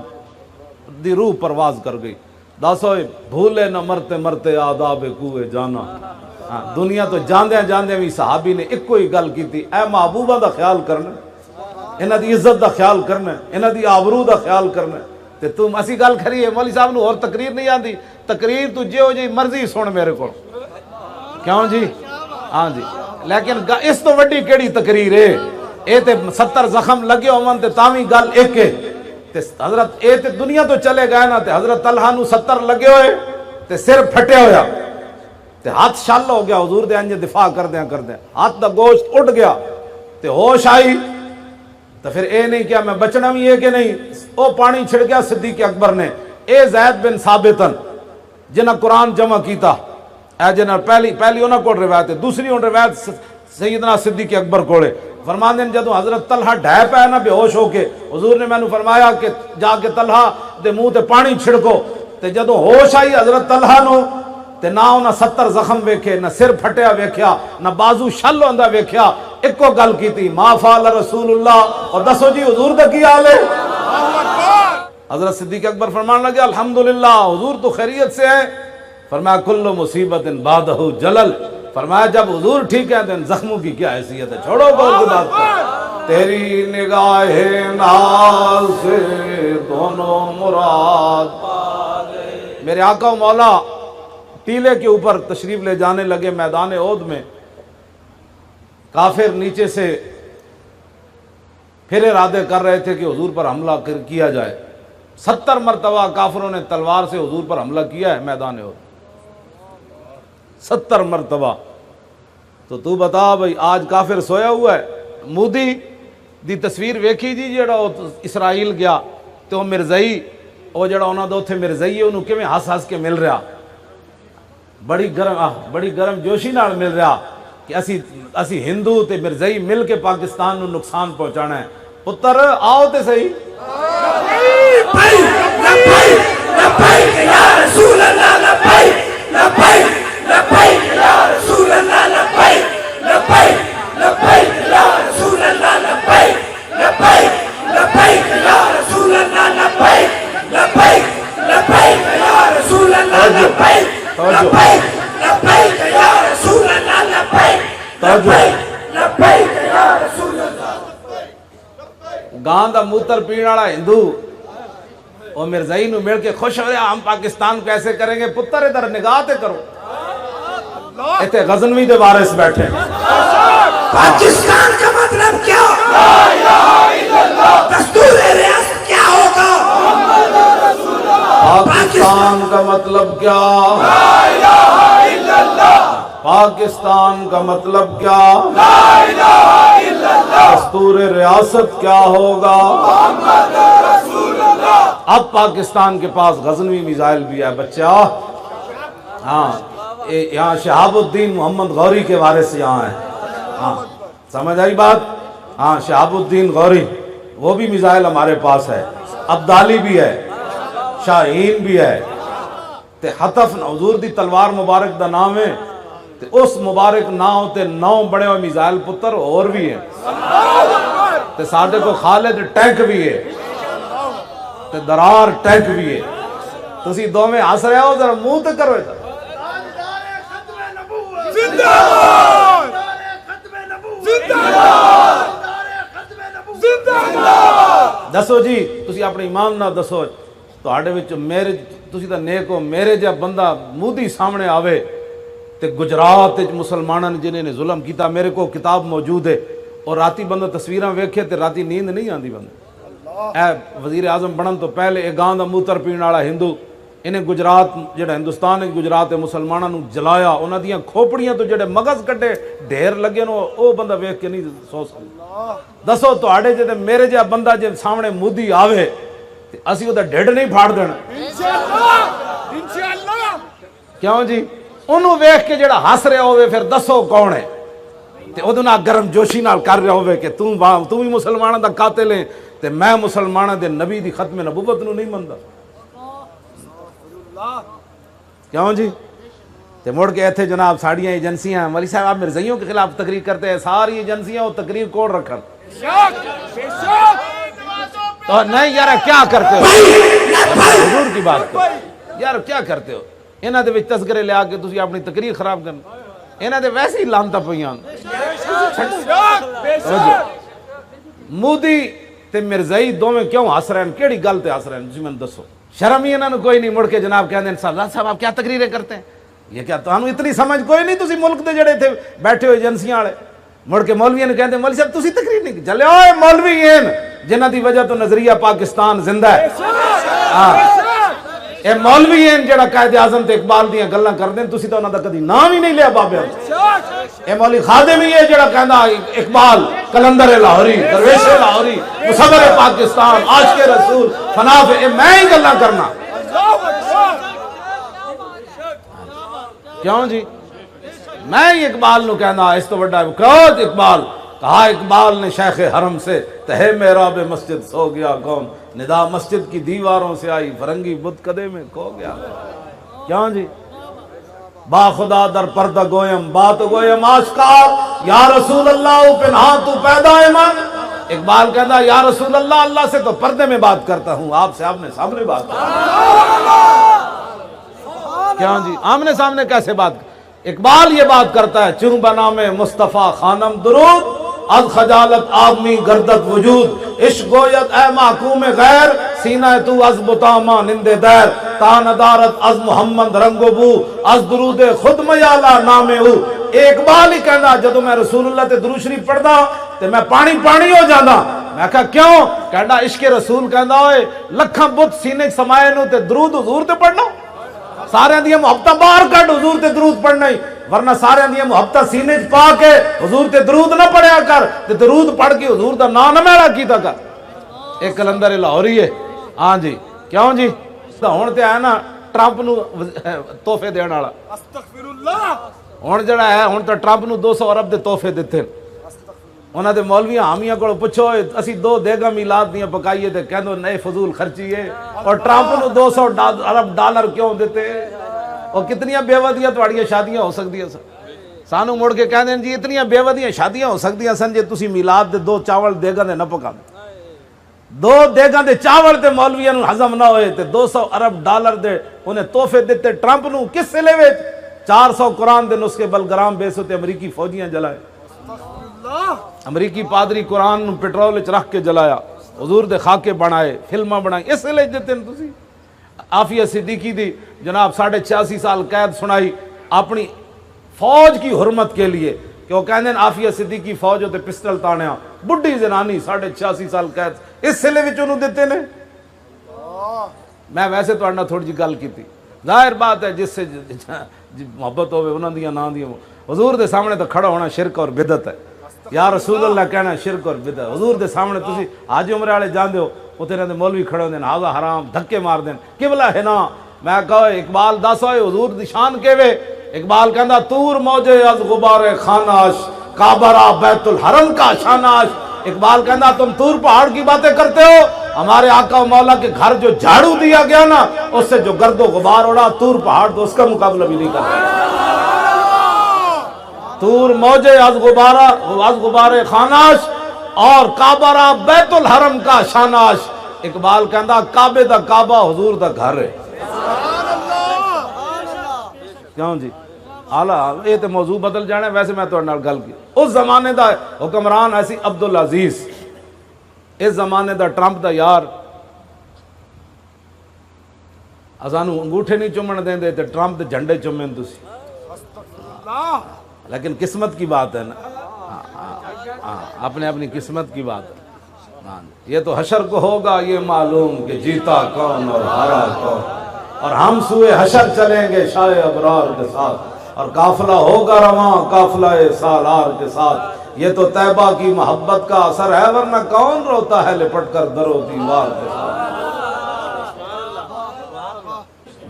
دی روح پرواز کر گئی۔ دسو بھولے نہ مرتے مرتے آداب کوئے جانا. دنیا تو جاندیاں جاندیاں بھی صحابی نے ایک کوئی گل کی تھی, اے محبوبہ دا خیال کرنا, انہاں دی عزت دا خیال کرنا, انہاں دی آبرو دا خیال کرنا. تے تم اسی گل کری ہے مولوی صاحب نو اور تقریر نہیں آندی, تقریر تو جیو جی مرضی سن میرے کو, کیوں جی؟ ہاں جی, لیکن اس تو وڈی کیڑی تقریر ہے؟ اے تے 70 زخم لگے ہون تے تاویں گل ایک ہے. تے حضرت اے تے دنیا تو چلے گئے نا, تے حضرت طلحہ نو 70 لگے ہوئے تے سر پھٹے ہویا تے ہاتھ شل ہو گیا, حضور دے انج دفاع کردیاں ہاتھ دا گوشت اٹھ گیا تے ہوش آئی. تو پھر اے نہیں کیا میں بچنا بھی ہے کہ نہیں, او پانی چھڑ گیا صدیق اکبر نے. اے زید بن ثابتن جنہ قرآن جمع کیتا, اے جنہ پہلی انہاں کو روایت ہے, دوسری ان روایت سیدنا صدیق اکبر کولے. فرماندے ہیں جدوں حضرت طلحہ ڈھے پے نا بے ہوش ہو کے, حضور نے میں نو فرمایا کہ جا کے طلحہ دے منہ تے پانی چھڑکو. تے جدوں ہوش آئی حضرت طلحہ نو تے نہ انہاں 70 زخم ویکھے, نہ سر پھٹیا ویکھیا, نہ بازو شل ہوندا ویکھیا. ایکو گل کیتی, ما فعل رسول اللہ, اور دسو جی حضور دا کی حال ہے؟ حضرت صدیق اکبر فرمان لگے الحمدللہ حضور تو خیریت سے ہے. فرمایا کل مصیبت بعدہ جلل, فرمایا جب حضور ٹھیک ہے تو ان زخموں کی کیا حیثیت ہے, چھوڑو بہت کی بات کو. تیری نگاہ ناز سے دونوں مراد پا گئے. میرے آقا و مولا ٹیلے کے اوپر تشریف لے جانے لگے میدان احد میں. کافر نیچے سے پھر ارادے کر رہے تھے کہ حضور پر حملہ کیا جائے. 70 مرتبہ کافروں نے تلوار سے حضور پر حملہ کیا ہے میدان احد, 70 مرتبہ. تو بتا بھائی آج کافر سویا ہوا ہے. مودی دی تصویر ویکھی جی جڑا اسرائیل گیا تو مرزائی وہ جڑا انہاں دا اوتھے مرزائی ہے انہوں کیویں ہس کے مل رہا, بڑی گرم جوشی نال مل رہا کہ اسی ہندو تے مرزائی مل کے پاکستان نو نقصان پہنچانا ہے. پتر آؤ تے صحیح. لبیک یا رسول اللہ, لبیک لبیک لبیک یا رسول اللہ, لبیک لبیک لبیک یا رسول اللہ, لبیک لبیک لبیک یا رسول اللہ, لبیک لبیک لبیک یا رسول اللہ, لبیک لبیک لبیک یا رسول اللہ, لبیک لبیک لبیک یا رسول اللہ. گاں دا موتر پین والا ہندو اور مرزائی نو مل کے خوش ہو رہا ہم پاکستان کو ایسے کریں گے. پتر ادھر نگاہ تے کرو, ایتھے غزنوی دے وارث بیٹھے. پاکستان کا مطلب کیا؟ لا الہ الا اللہ. دستور ریاست کیا ہوگا؟ پاکستان کا مطلب کیا؟ لا الہ الا اللہ. پاکستان کا مطلب کیا؟ لا الہ الا اللہ. دستور ریاست کیا ہوگا؟ محمد رسول اللہ. اب پاکستان کے پاس غزنوی میزائل بھی ہے بچہ. ہاں یہاں شہاب الدین محمد غوری کے وارث یہاں ہیں. ہاں سمجھ آئی بات؟ ہاں شہاب الدین غوری وہ بھی میزائل ہمارے پاس ہے. عبدالی بھی ہے, شاہین بھی ہے. تے حتف حضور دی تلوار مبارک دا نام ہے. تے اس مبارک نام تے 9 بڑے ہوئے میزائل پتر اور بھی ہیں. تے ساڈے کو خالد ٹینک بھی ہے, تے درار ٹینک بھی ہے. تسی دو میں ہس رہے ہو, ذرا منہ تے کرو ادھر. دسو جی تسی اپنے ایمان نہ دسو تواڈے وچ میرے تسی تا نیک ہو. میرے جا بندہ مودی سامنے آوے تے گجرات وچ مسلماناں نے جنہیں نے ظلم کیتا, میرے کو کتاب موجود ہے, اور راتی بندہ تصویراں ویکھے تے راتی نیند نہیں آندی. بندہ اے وزیر اعظم بنن تو پہلے اے گاں دا موتر پین والا ہندو انہیں گجرات جڑا ہندوستان ہے گجرات مسلمانوں نو جلایا, انہاں دیاں کھوپڑیاں تو جڑے مغز کٹے ڈھیر لگے نو او بندہ ویکھ کے نہیں سو سکدا. دسو تواڈے جے تے میرے جا بندہ جے سامنے مودی آوے تے اسی او دا ڈھڈ نہیں پھاڑ دینا انشاءاللہ. کیوں جی؟ انہوں ویکھ کے جڑا ہس رہا ہوئے پھر دسو کون ہے, تے اودوں نال گرم جوشی نال کر رہا ہوئے کہ تو بھی مسلماناں دا قاتل ہے تے میں مسلماناں دے نبی دی ختم نبوت نو نہیں مندا. کیوں جی؟ تے مڑ کے ایتھے جناب ساڑیاں ایجنسیاں مولی صاحب آپ مرزائیوں کے خلاف تقریر کرتے ہیں, ساری ایجنسیاں وہ تقریر کوڑ رکھن. تو نہیں یار کیا کرتے ہو, حضور کی بات کرو. یار کیا کرتے ہو انہاں دے وچ تذکرے لے آ کے تسی اپنی تقریر خراب کرنا انہاں دے ویسے ہی لانتا پئیاں مودی تے مرزائی دوویں کیوں ہس رہے ہیں کیڑی گل تے ہس رہے ہیں جی میں دسو شرم ہی انہاں نوں کوئی نہیں مڑ کے جناب کہندے ہیں صاحب آپ کیا تقریریں کرتے ہیں یہ کیا تانوں اتنی سمجھ کوئی نہیں تسی ملک دے جڑے تھے بیٹھے ہوئے ایجنسیاں والے مڑ کے مولویاں نے کہندے مولوی صاحب تسی تقریر نہیں کی چلے اوئے مولوی ہیں جنہاں دی وجہ تو نظریہ پاکستان زندہ ہے اے مولوی ہیں جڑا قائد اعظم تے اقبال دیاں گلاں کردے تسی تو انہاں دا کدی نام ہی نہیں لیا بابے اے مولوی خادم ہی ہے جڑا کہندا اقبال کلندر لاہوری درویش لاہوری مصور پاکستان عاشق رسول فناف اے میں ہی گلاں کرنا کیوں جی میں ہی اقبال نو کہنا اس تو بڑا بکوت اقبال کہا اقبال نے شیخ حرم سے تہے محراب مسجد سو گیا کون ندا مسجد کی دیواروں سے آئی فرنگی بت کدے میں کھو گیا کیوں جی با خدا در پردہ گویم بات گویم آشکار یا رسول اللہ پنہا تو پیدا ایمان اقبال کہتا یا رسول اللہ اللہ سے تو پردے میں بات کرتا ہوں آپ سے آپ نے سامنے بات کیوں جی آمنے سامنے کیسے بات اقبال یہ بات کرتا ہے چوں بنا میں مصطفیٰ خانم درود از خجالت آدمی گردت وجود عشق گویت اے محکوم غیر سینہ تو از بطامہ نند دیر تا ندارت از محمد رنگ و بو از درود خود میالا نام او اقبال ہی کہنا جدو میں رسول اللہ تے درود شریف پڑھدا تے میں پانی ہو جانا میں کہا کیوں کہنا عشق رسول کہندا ہوئے لکھاں بت سینے سمائے نو تے درود حضور تے پڑھنا سارے دیا محبتہ باہر کٹ حضور تے درود پڑھنا ہی ورنہ سارے دیا محبتہ سینے پا کے حضور تے درود نہ پڑھیا کر تے درود پڑھ کے حضور دا نام نہ میڑا کیتا کر ایک کلندر لاہوری ہے ہاں جی کیوں جی ہون تے ہے نا ٹرمپ نو تحفے دین والا استغفر اللہ ہن جڑا ہے ہن تے ٹرمپ نو 200 ارب دے تحفے دتے انہاں دے مولویاں حامیاں کول پوچھو اسی 2 دیگاں میلاد دیاں پکائیے تے کہندو نئے فضول خرچی ہے اور ٹرمپ نو 200 ارب ڈالر کیوں دیتے اور کتنیاں بے ودیاں تواڈیاں شادیاں ہو سکدیاں سن سانو مڑ کے کہندے جی اتنیاں بے ودیاں شادیاں ہو سکدیاں سن جے تسی میلاد دے 2 چاول دیگاں دے نہ پکا 2 دیگاں دے چاول تے مولویاں نو ہضم نہ ہوئے تے 200 ارب ڈالر دے انہیں تحفے دیتے ٹرمپ نو کس سلے وچ 400 قرآن دے نسخے بلگرام بیسو تے امریکی فوجیاں جلائے امریکی پادری قرآن نو پیٹرول وچ رکھ کے جلایا حضور دے خاکے بنائے فلماں بنائی اس لیے دیتے ہیں تسی عافیہ صدیقی دی جناب 86.5 سال قید سنائی اپنی فوج کی حرمت کے لیے کہ وہ کہندے ہیں عافیہ صدیقی فوج ہوتے پسٹل تانیا بڈھی زنانی 86.5 سال قید اس سلے وچ انہوں دیتے نے میں ویسے تو تھوڑی جی گل کی تھی ظاہر بات ہے جس سے محبت ہوئے انہوں دیا نہ دیا حضور دے سامنے تو کھڑا ہونا شرک اور بدعت ہے یا رسول اللہ کہنا شرک اور بدعت حضور دے سامنے تسی حاجی عمرے والے جان دیو اتنے رہتے مولوی کھڑے ہوندے ہاضا حرام دھکے مار دین قبلہ ہے نا میں کہا اقبال دس ہوئے حضور دی شان کے وے اقبال کہندا تور موجے از غبار خاناش کعبہ بیت الحرم کا شاناش اقبال کہندا تم تور پہاڑ کی باتیں کرتے ہو ہمارے آقا و مولا کے گھر جو جھاڑو دیا گیا نا اس سے جو گرد و غبار اڑا تور پہاڑ تو اس کا مقابلہ بھی نہیں کرتا تور موجے از غبار خاناش اور کعبہ بیت الحرم کا شاناش اقبال کہندا کعبے دا کعبہ حضور دا گھر ہے کیوں جی آلہ یہ تو موضوع بدل جانے ویسے میں تو گل کی اس زمانے دا حکمران ایسی عبدالعزیز اس زمانے دا ٹرمپ دا یار اسانو انگوٹھے نہیں چومن دیں دے تے ٹرمپ دے جھنڈے چومن تسی لیکن قسمت کی بات ہے نا اپنی قسمت کی بات ہے یہ تو حشر کو ہوگا یہ معلوم کہ جیتا کون اور ہارا کون اور ہم سوئے حشر چلیں گے شاہ ابرار کے ساتھ اور قافلہ ہوگا رواں قافلہ سالار کے ساتھ یہ تو طیبہ کی محبت کا اثر ہے ورنہ کون روتا ہے لپٹ کر در و دیوار کے ساتھ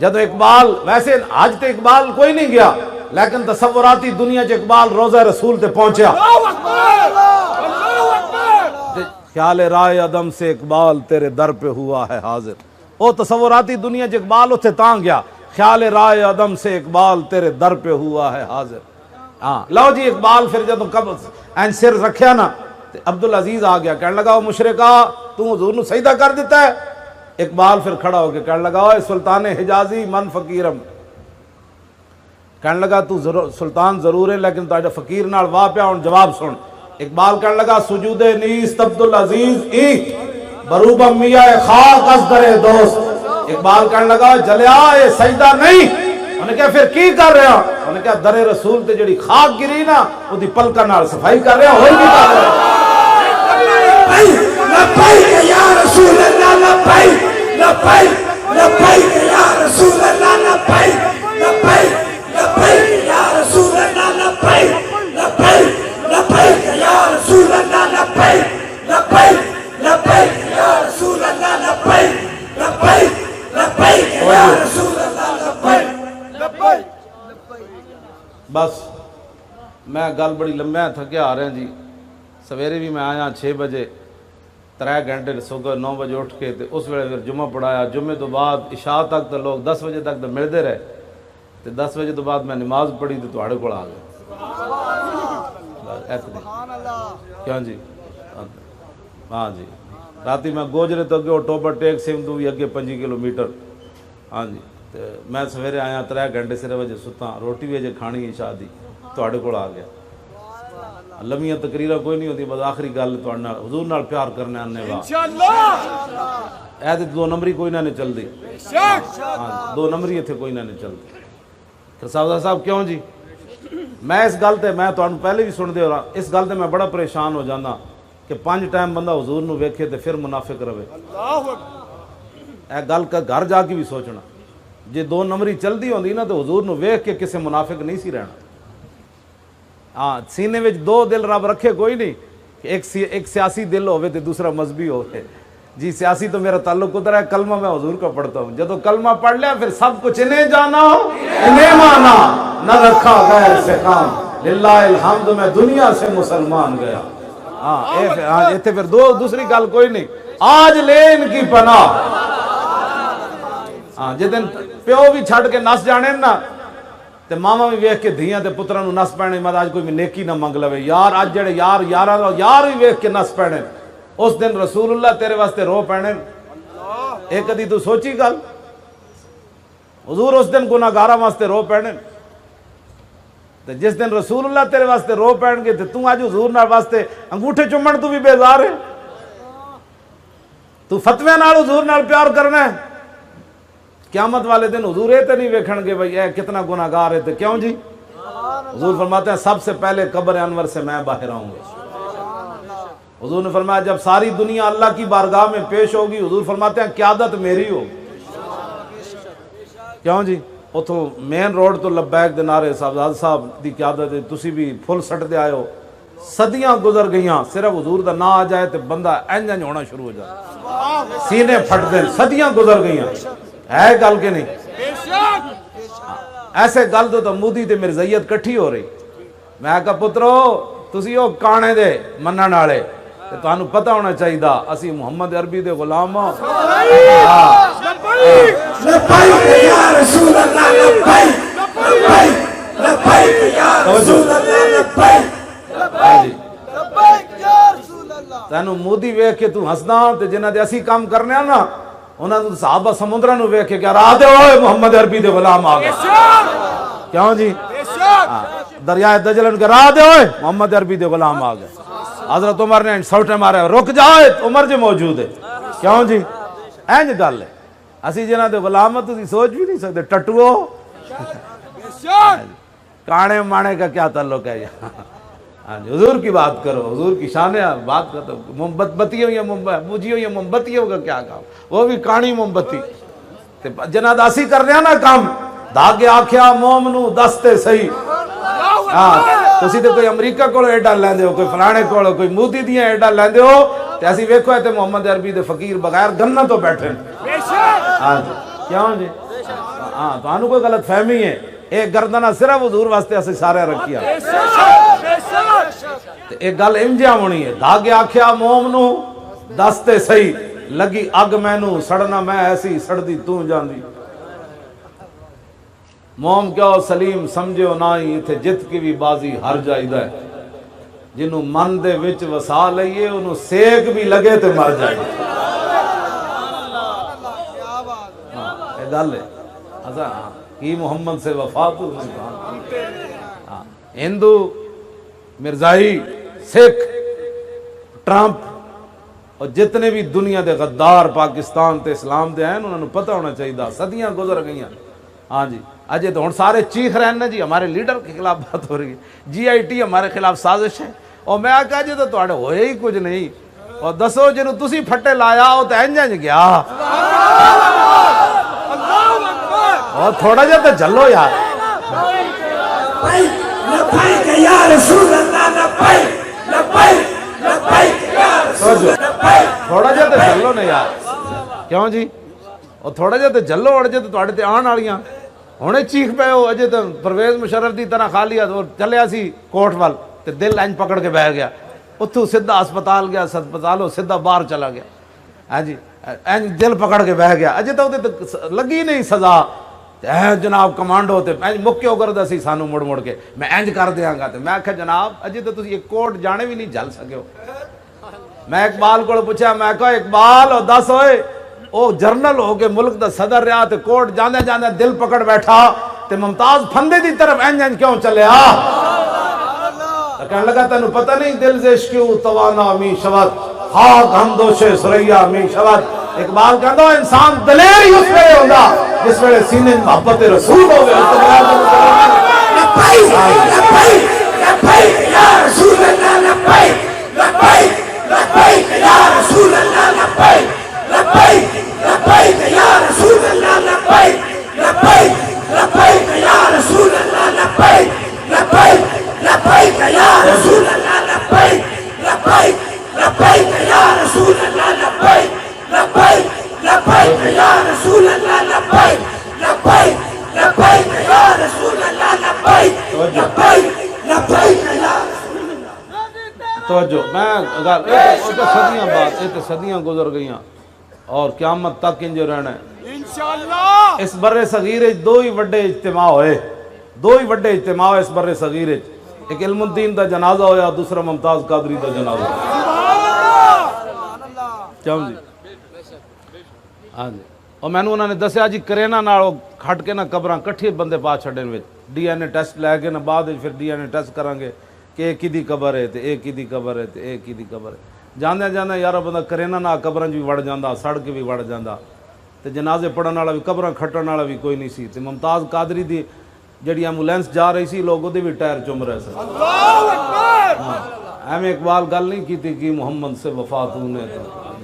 جب اقبال ویسے آج تے اقبال کوئی نہیں گیا لیکن تصوراتی دنیا چ اقبال روضہ رسول تے پہنچیا خیال رائے عدم سے اقبال تیرے در پہ ہوا ہے حاضر او تصوراتی دنیا چ اقبال اتھے تاں گیا خیال رائے عدم سے اقبال تیرے در پہ ہوا ہے حاضر ہاں لو جی اقبال پھر جب کب این سر رکھیا نا عبدالعزیز آ گیا کہنے لگا وہ مشرکا تو حضور نو سجدہ کر دیتا ہے اقبال پھر کھڑا ہو کے کہنے لگا اوے سلطان حجازی من فقیرم، کہنے لگا تو سلطان ضرور ہے لیکن تاجا فقیر نال واہ پیا، ہن جواب سن۔ اقبال کہنے لگا سجود نیست عبدالعزیز ای بروبہ میاں خاک از در دوست۔ اقبال کہنے لگا جلیا یہ سجدہ نہیں، انہوں نے کہا پھر کی کر رہا؟ انہوں نے کہا در رسول تے جڑی خاک گری نا وہ دی پلکا نال صفائی کر رہا، ہوئی نہیں کر رہا۔ لبیک یا رسول اللہ لبیک لبیک لبیک یا رسول اللہ لبیک لبیک لبیک یا رسول اللہ لبیک لبیک لبیک یا رسول اللہ لبیک لبیک لبیک یا رسول اللہ لبیک لبیک لبیک یا رسول اللہ لبیک لبیک۔ بس میں گل بڑی لمبا تھکیا آ رہا جی، سویرے بھی میں آیا 6 بجے 3 گھنٹے صبح 9 بجے اٹھ کے تے اس ویلے پھر جمعہ پڑھایا، جمعے تو بعد عشاء تک تو لوگ 10 بجے تک تو ملتے رہے، تے 10 بجے تو بعد میں نماز پڑھی تو تواڈے کول آ گیا۔ کیوں جی؟ ہاں جی، راتی میں گوجرے تو اگے ٹوبر ٹیک سیم تو بھی اگے 5 کلومیٹر، ہاں جی، تے میں سویرے آیا 3 گھنٹے صرف وجہ ستا، روٹی بھی اجے کھانی عشاء دی، تواڈے کول آ گیا۔ لمیاں تقریرہ کوئی نہیں ہوتی، بس آخری گل تواڈے نال حضور نال پیار کرنے آنے وا اے تے 2 نمبری کوئی نہ چل دی، ہاں 2 نمبری ایتھے کوئی نہ چل دی۔ تو صاحب کیوں جی؟ میں اس گل تے میں تانوں پہلے بھی سن دے ہو رہا، اس گل تے میں بڑا پریشان ہو جانا کہ 5 ٹائم بندہ حضور نو ویکھے تے پھر منافق رہے۔ اے گل کا گھر جا کے بھی سوچنا، جے 2 نمبری چل دی ہوندی نا تو حضور نو ویکھ کے کسے منافق نہیں سی رہنا۔ ہاں سینے وچ 2 دل رب رکھے کوئی نہیں کہ ایک سیاسی دل ہوئے تے دوسرا مذہبی ہوئے۔ جی سیاسی تو میرا تعلق ادھر ہے، کلمہ میں حضور کا پڑھتا ہوں، جب کلمہ پڑھ لیا پھر سب کچھ انہیں جانا انہیں مانا، نہ رکھا غیر سے کام، للہ الحمد میں دنیا سے مسلمان گیا۔ ہاں ایتھے پھر دوسری گل کوئی نہیں، آج لے ان کی پناہ۔ ہاں جدن پیو بھی چھڑ کے نس جانے نا تے ماما بھی ویکھ کے دھیاں تے پتراں نو نس پینے، مت آج کوئی بھی نیکی نہ منگ لوے یار، اج جڑے یار بھی ویکھ کے نس پینے، اس دن رسول اللہ تیرے واسطے رو پینے۔ ایک کدی تو سوچی گل، حضور اس دن گناہگاراں واسطے رو پینے، تے جس دن رسول اللہ تیرے واسطے رو پین گے تے تو اج حضور نال واسطے انگوٹھے چومن تو بھی بیزار ہے، تو فتوے نال حضور نال پیار کرنا ہے۔ قیامت والے دن حضور یہ تو نہیں ویکھن گے بھئی اے کتنا گناہگار ہے، تو کیوں جی؟ حضور فرماتے ہیں سب سے پہلے قبر انور سے میں باہر آؤں گا۔ حضور نے فرمایا جب ساری دنیا اللہ کی بارگاہ میں پیش ہوگی، حضور فرماتے ہیں قیادت میری ہو۔ کیوں جی؟ اتھوں مین روڈ تو لبیک دے نعرے صاحب دی قیادت ہے، تسی بھی پھل سٹ دے آئے ہو، صدیاں گزر گئیاں، صرف حضور دا نا آ جائے تو بندہ انج ہونا شروع ہو جائے، سینے پھٹ دیں، صدیاں گزر گئیاں، ہے گل کے نہیں؟ ایسے گل تو مودی تے مرزائیت کٹھی ہو رہی۔ میں کہا پترو تسی ہو کانے دے منن والے، تے تانوں پتہ ہونا چاہیے اسی محمد عربی دے غلام ہاں۔ لبیک یا رسول اللہ لبیک لبیک لبیک یا رسول اللہ لبیک لبیک یا رسول اللہ۔ تینوں مودی ویکھ کے تو ہسدا تے جنہاں دے اسی کام کرنے ہاں نا، انہاں نے صحابہ سمندراں نو ویکھ کے کہا راہ دے اوئے محمد عربی دے غلام آ گئے۔ کیوں جی؟ دریائے دجلہ کے راہ دے ہوئے محمد عربی دے غلام آ گئے۔ حضرت عمر نے سوٹے مارے رک جائے، عمر جو موجود ہے۔ کیوں جی؟ اینج گل ہے، اسی جنہاں دے غلام تسی سوچ بھی نہیں سکتے، ٹٹوو کانے مانے کا کیا تعلق ہے یہاں؟ ہاں جی حضور کی بات کرو، حضور کی شان بات کرو، موم بتیوں یا بجھیوں یا موم بتیوں کا کیا کام، وہ بھی کانی موم بتی جنہاں داسی کر رہے ہیں نا کام، دھاگے آکھیا موم نو دستے صحیح۔ ہاں تسی تے کوئی امریکہ کو ایڈا لیندے ہو، کوئی فلانے کو کوئی مودی دیاں ایڈا لیندے ہو، تے اسی ویکھو ہے تے محمد عربی دے فقیر بغیر گنہ تو بیٹھے۔ ہاں جی کیوں جی؟ ہاں تو انہوں کوئی غلط فہمی ہے، ایک گردنہ صرف حضور واسطے اسی سارے رکھیا۔ ایک گل امجیاں ہونی ہے، دھاگے آکھیا موم نو دستے صحیح، لگی اگ مینو سڑنا میں ایسی سڑدی تو جاندی۔ موم کیا سلیم سمجھو نائی، اتھے جت کی بھی بازی ہر جائیدہ ہے، جنہوں من دے وچ وسا لئیے انہوں سیک بھی لگے تے مر جائے۔ گل ہے اچھا کی محمد سے وفا تو ہاں ہندو مرزائی سکھ ٹرمپ اور جتنے بھی دنیا دے غدار پاکستان تے اسلام دے ہیں انہوں نے پتہ ہونا چاہیے صدیاں گزر گئی ہیں ہاں جی اجے تو ہن سارے چیخ رہے ہیں جی ہمارے لیڈر کے خلاف بات ہو رہی ہے جی آئی ٹی ہمارے خلاف سازش ہے اور میں کہا جی تو تواڈے ہوئے ہی کچھ نہیں اور دسو جنوں تسی پھٹے لایا وہ تو انج گیا اور تھوڑا جہا تو جلو یار لبیک یا رسول اللہ لبیک لبیک لبیک یا رسول اللہ لبیک تھوڑا جہا تو جلو نا یار کیوں جی اور تھوڑا جہا تو جلو اڑ جے تو تواڈے تے آن والیاں ہونے چیخ پے ہو اجے تو پرویز مشرف دی طرح خالی اور چلیا سی کوٹ وال تے دل انج پکڑ کے بہ گیا اتھوں سیدھا ہسپتال گیا ہسپتالوں سیدھا باہر چلا گیا ہاں جی انج دل پکڑ کے بہ گیا اجے تو لگی نہیں سزا اے جناب کمانڈو تے انج مکیو کردا سی سانو مڑ مڑ کے میں انج کر دیاں گا تے میں آکھیا جناب اجے تو تسی ایک کوٹ جانے بھی نہیں جل سکے ہو میں اقبال کو پوچھا میں کہا اقبال او دس ہوئے او جرنل ہو کے ملک دا صدر رہا تے کوٹ جاندے جاندے دل پکڑ بیٹھا تے ممتاز پھندے دی طرف انج انج کیوں چلیا کہنے لگا تینوں پتہ نہیں دل زیش کیوں توانا می شود خاک ہم دوش سریا می شود اقبال کہندہ انسان دلیر ہی اس ویلے ہوگا جس ویلے سینے محبت رسول ہوگے لبیک لبیک لبیک یا رسول اللہ لبیک لبیک لبیک یا رسول اللہ لبیک لبیک لبیک یا رسول اللہ لبیک لبیک لبیک یا رسول اللہ لبیک لبیک لبیک یا رسول اللہ لبیک لبیک لبیک یا رسول اللہ لبیک لبیک لبیک یا رسول اللہ لبیک لبیک لبیک یا رسول اللہ لبیک لبیک لبیک یا رسول اللہ توجہ میں صدیاں بات یہ تو صدیاں گزر گئیاں اور قیامت تک انجو رہنا ہے انشاءاللہ اس بر صغیر دو ہی وڈے اجتماع ہوئے دو ہی وڈے اجتماع اس بر صغیر ایک علم الدین دا جنازہ ہویا دوسرا ممتاز قادری دا جنازہ کیوں جی ہاں جی اور میں نے انہوں نے دسیا جی کرینا نال کھٹ کے نہ قبراں کٹھے بندے پا چھڈن وچ ڈی این اے ٹیسٹ لے کے نہ بعد پھر ڈی این اے ٹیسٹ کران گے کہ ایک ہی دی قبر ہے تے ایک ہی دی قبر ہے تے ایک ہی دی قبر ہے جاندے جاندے یار بندہ کرینا نہ قبراں بھی وڑ جاندا سڑ کے بھی وڑ جاندا تے جنازے پڑھن والا بھی قبراں کھٹن والا بھی کوئی نہیں سی تے ممتاز قادری دی جڑی ایمبولینس جا رہی سی لوگ اودے بھی ٹائر چم رہے سن اللہ اکبر ایویں اقبال گل نہیں کیتی کہ محمد سے وفا تو نے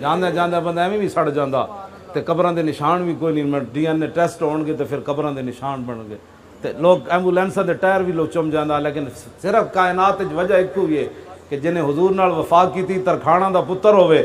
جاندے جاندے بندہ ایویں بھی سڑ جاندا تے قبراں دے نشان بھی کوئی نہیں ڈی این اے ٹیسٹ ہون گے تے پھر قبراں دے نشان بن گئے تے لوگ ایمبولینساں دے ٹائر بھی لوگ چم جاندا لیکن صرف کائنات وچ وجہ ایک ہوئی ہے کہ جنہیں حضور نال وفا کیتی ترکھانا دا پتر ہوئے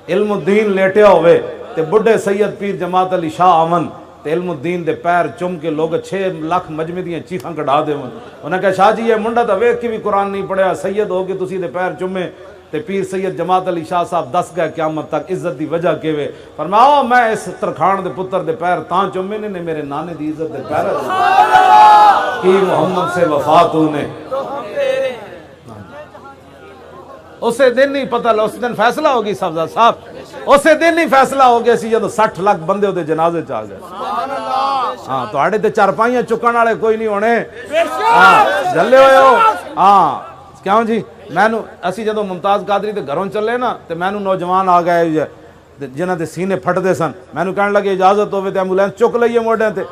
علم الدین لیٹیا ہوئے تے بڑھے سید پیر جماعت علی شاہ آمن تے علم الدین دے پیر چم کے لوگ 6 لاکھ مجمع دیاں چیخاں کڑھا دے انہاں کہا شاہ جی یہ منڈا تا ویکھ کے بھی قرآن نہیں پڑھیا سید ہو کے تسی دے پیر چمے تے پیر سید جماعت علی شاہ صاحب دس گئے قیامت تک عزت دی وجہ کیوے فرمایا میں اس ترکھان دے پتر دے پیر تاں چمے نے میرے نانے دی عزت دے پیر کی محمد سے وفا تو نے اسے دن نہیں پتہ لو اس دن فیصلہ ہوگی صاحب اسے دن نہیں فیصلہ ہو گیا سی جدو 60 لاکھ بندے ہوتے جنازے چاہ گئے ہاں تو آڑے تے چارپائیاں چکن والے کوئی نہیں ہونے جلے ہوئے ہو ہاں کیوں جی میں نو اسی جدو ممتاز قادری تے گھروں چلے نا تے میں نو نوجوان آ گئے جنہاں دے سینے پھٹ دے سن میں نو کہنے لگے اجازت ہوئے تے ایمبولینس چک لئیے موڑے تے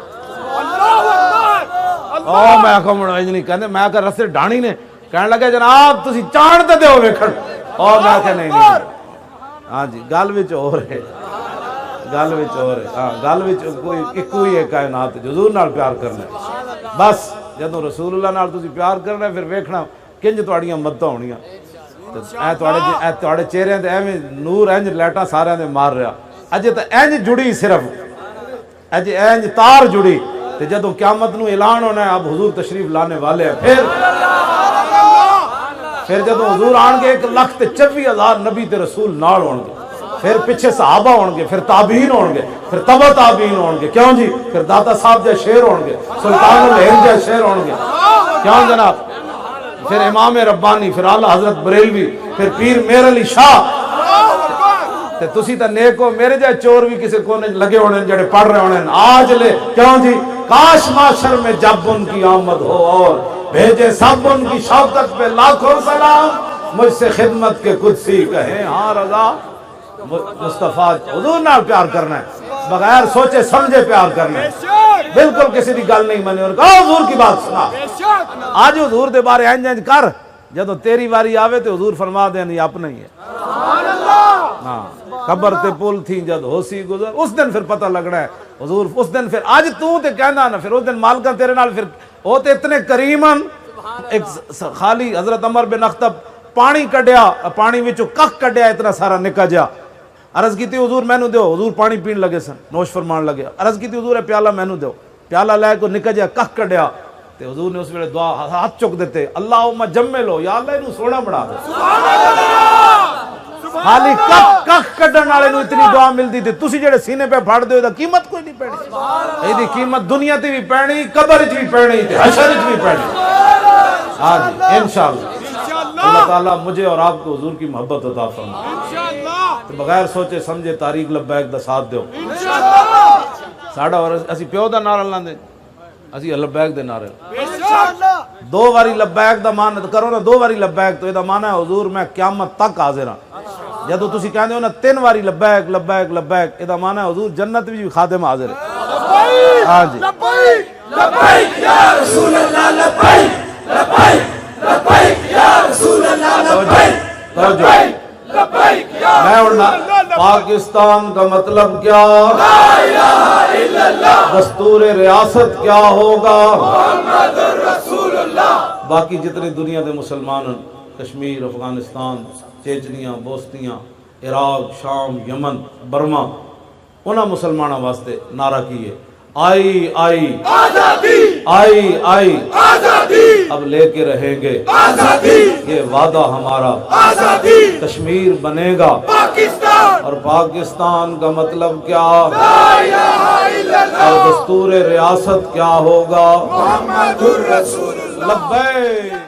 میں کہا مڑا نہیں کہنے میں کہا رستے ڈانی نے کہنے لگے جناب تسی چاند تے دے ہوئے کھڑ اور میں کہا نہیں ہاں جی گل وچ ہو رہے گل وچ ہو رہے ہاں گل وچ کوئی ہے کائنات حضور نال پیار کرنا ہے بس جدوں رسول اللہ نال تسی پیار کرنا ہے پھر ویکھنا کنج تواڈیاں مدداں ہونیاں اے تواڈے چہرے تے ایویں نور انج لائٹاں سارے دے مار رہا اجے تے انج جڑی صرف اجے انج تار جڑی تے جدوں قیامت نو اعلان ہونا ہے اب حضور تشریف لانے والے ہیں پھر جدوں حضور آن گے 1,24,000 نبی تے رسول نال ہون گے پھر پیچھے صحابہ ہون گے پھر تابعین ہون گے پھر تبع تابعین ہون گے کیوں جی پھر داتا صاحب جے شیر ہون گے سلطان الہند جے شیر ہون گے کیوں جناب پھر امام ربانی پھر اعلیٰ حضرت بریلوی پھر پیر میر علی شاہ تے تسی تا نیک ہو، میرے جائے چور بھی کسی کونے لگے ہونے جڑے پڑھ رہے ہونے آج لے کیوں جی کاش معاشر میں جب ان کی آمد ہو اور بھیجے سب ان کی شوکت پہ لاکھوں سلام، مجھ سے خدمت کے قدسی کہیں ہاں رضا۔ مصطفیٰ حضور نال پیار کرنا ہے، بغیر سوچے سمجھے پیار کرنا ہے، بالکل کسی دی گل نہیں منی اور کہا حضور کی بات سنا۔ آج حضور دے بارے انج کر جدو تیری واری آوے تو حضور فرما دیں نہیں اپنا ہی ہے۔ ہاں قبر تے پل تھی جد ہو سی گزر، اس دن پھر پتہ لگنا ہے حضور، اس دن پھر آج تو تے کہنا نا، پھر اس دن مالکہ تیرے نال پھر وہ تے اتنے کریمن۔ ایک خالی حضرت عمر بن اخطب پانی کڈیا، پانی وچوں کخ کڈیا اتنا سارا نکا جا، عرض کی تھی حضور میں نو دیو، حضور پانی پین لگے سن، نوش فرمان لگے، عرض کی تھی حضور پیالہ میں نو دیو، پیالہ لے کو نکا جا کخ کڈیا، تے حضور نے اس ویلے دعا ہاتھ چک دیتے اللہم جمع لو، یا اللہ انہوں سونا بڑھا دے۔ خالی کخ کڈن والے نو اتنی دعا ملتی تھی، تسی جڑے سینے پہ پھاڑ دے دا قیمت کوئی نہیں پڑی، ایدی قیمت دنیا تے بھی پڑنی، قبر وچ بھی پڑنی تے حشر وچ بھی پڑنی۔ آج انشاءاللہ اللہ تعالیٰ مجھے اور آپ کو حضور کی محبت عطا فرمائے، بغیر سوچے سمجھے تاریخ لبیک دا ساتھ دیو ساڑھا، اور اسی پیو دا نعرہ لاندے اسی لبیک دے نعرے، دو واری لبیک دا معنی کرو نا، دو واری لبیک تو یہ دا معنی ہے حضور میں قیامت تک حاضر ہاں۔ جدو تسی کہندے ہو نا تین واری لبیک لبیک لبیک، یہ دا معنی ہے حضور جنت بھی خادم حاضر ہے۔ ہاں جی لبیک یا رسول اللہ، لبیک لبیک لبیک یا رسول اللہ، لبیک لبیک لبیک یا میں اڑنا پاکستان کا مطلب کیا، لا الہ الا اللہ، دستور ریاست کیا ہوگا، محمد رسول اللہ۔ باقی جتنے دنیا دے مسلمان کشمیر، افغانستان، چیچنیاں، بوسنیاں، عراق، شام، یمن، برما، انہاں مسلمانوں واسطے نعرہ کیے آئی آئی آزادی، آئی آئی، آزادی، اب لے کے رہیں گے آزادی، یہ وعدہ ہمارا، آزادی، کشمیر بنے گا پاکستان، اور پاکستان کا مطلب کیا، لا الہ الا اللہ، اور دستور ریاست کیا ہوگا، محمد رسول اللہ۔ لبیک۔